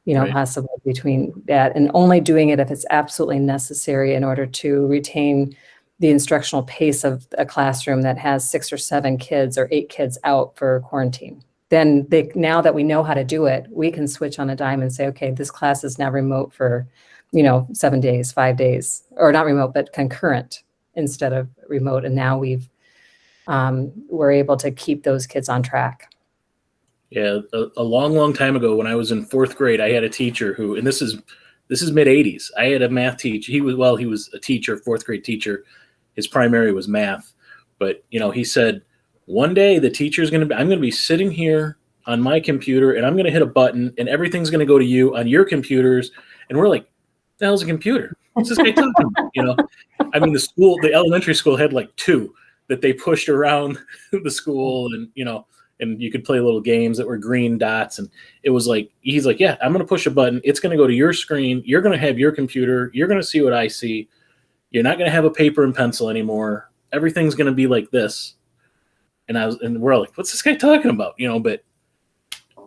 possibly between that, and only doing it if it's absolutely necessary in order to retain the instructional pace of a classroom that has 6 or 7 kids or 8 kids out for quarantine. Then now that we know how to do it, we can switch on a dime and say, okay, this class is now remote for 7 days, 5 days, or not remote, but concurrent instead of remote. And now we're able to keep those kids on track. Yeah, a long time ago when I was in 4th grade, I had a teacher who, and this is mid 80s. I had a math teacher. He was a teacher, 4th grade teacher. His primary was math, but he said, one day I'm going to be sitting here on my computer and I'm going to hit a button and everything's going to go to you on your computers. And we're like, the hell's a computer? What's this guy talking about? I mean, the elementary school had like 2 that they pushed around the school, and and you could play little games that were green dots. And it was like, he's like, yeah, I'm going to push a button. It's going to go to your screen. You're going to have your computer. You're going to see what I see. You're not going to have a paper and pencil anymore. Everything's going to be like this. And we're like, what's this guy talking about? But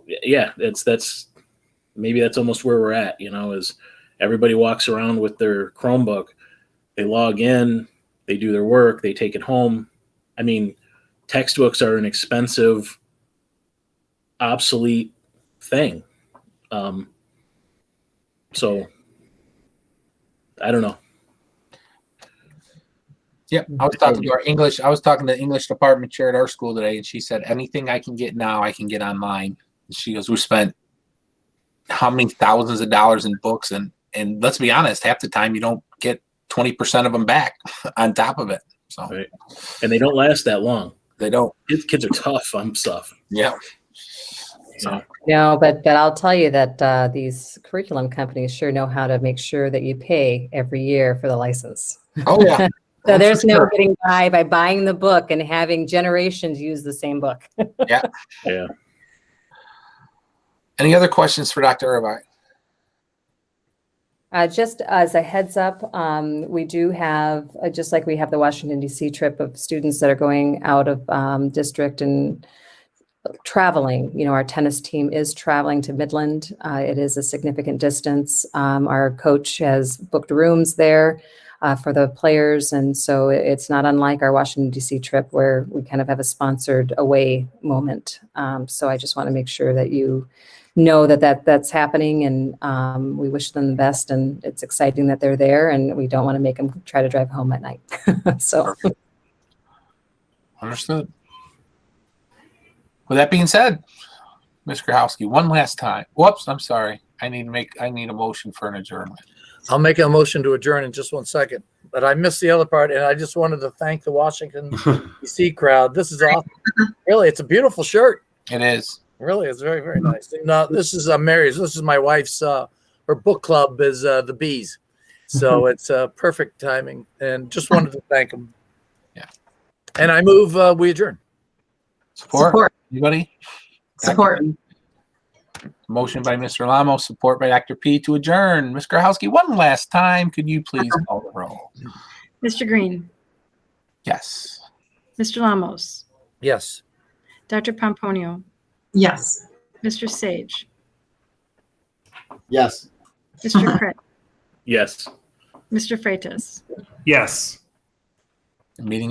yeah, maybe that's almost where we're at, is everybody walks around with their Chromebook. They log in, they do their work, they take it home. I mean, textbooks are an expensive, obsolete thing. So I don't know. Yep. I was talking to the English department chair at our school today, and she said, anything I can get now, I can get online. And she goes, we spent how many thousands of dollars in books, and let's be honest, half the time you don't get 20% of them back on top of it. So, right. And they don't last that long. They don't. Kids are tough on stuff. Yeah. So. No, but I'll tell you that these curriculum companies sure know how to make sure that you pay every year for the license. Oh yeah. So there's no getting by buying the book and having generations use the same book. Yeah. Yeah. Any other questions for Dr. Irvine? Just as a heads up, we do have, just like we have the Washington, D.C. trip of students that are going out of district and traveling. Our tennis team is traveling to Midland. It is a significant distance. Our coach has booked rooms there for the players. And so it's not unlike our Washington, D.C. trip where we kind of have a sponsored away moment. So I just want to make sure that you know that's happening, and we wish them the best, and it's exciting that they're there, and we don't want to make them try to drive home at night. So Understood. With that being said, Ms. Grahowski, one last time. Whoops, I'm sorry. I need a motion for an adjournment. I'll make a motion to adjourn in just 1 second, but I missed the other part, and I just wanted to thank the Washington D.C. crowd. This is awesome. Really, it's a beautiful shirt. It is. Really, it's very, very nice. And this is Mary's. This is my wife's. Her book club is the Bees, so it's perfect timing. And just wanted to thank them. Yeah. And I move we adjourn. Support. Anybody? Support. Motion by Mr. Lamo, support by Dr. P to adjourn. Ms. Grahowski, one last time, could you please call the roll? Mr. Green, Yes. Mr. Lamos, Yes. Dr. Pomponio, Yes. Mr. Sage, Yes. Mr. Craig, Yes. Mr. Freitas. Yes. Meeting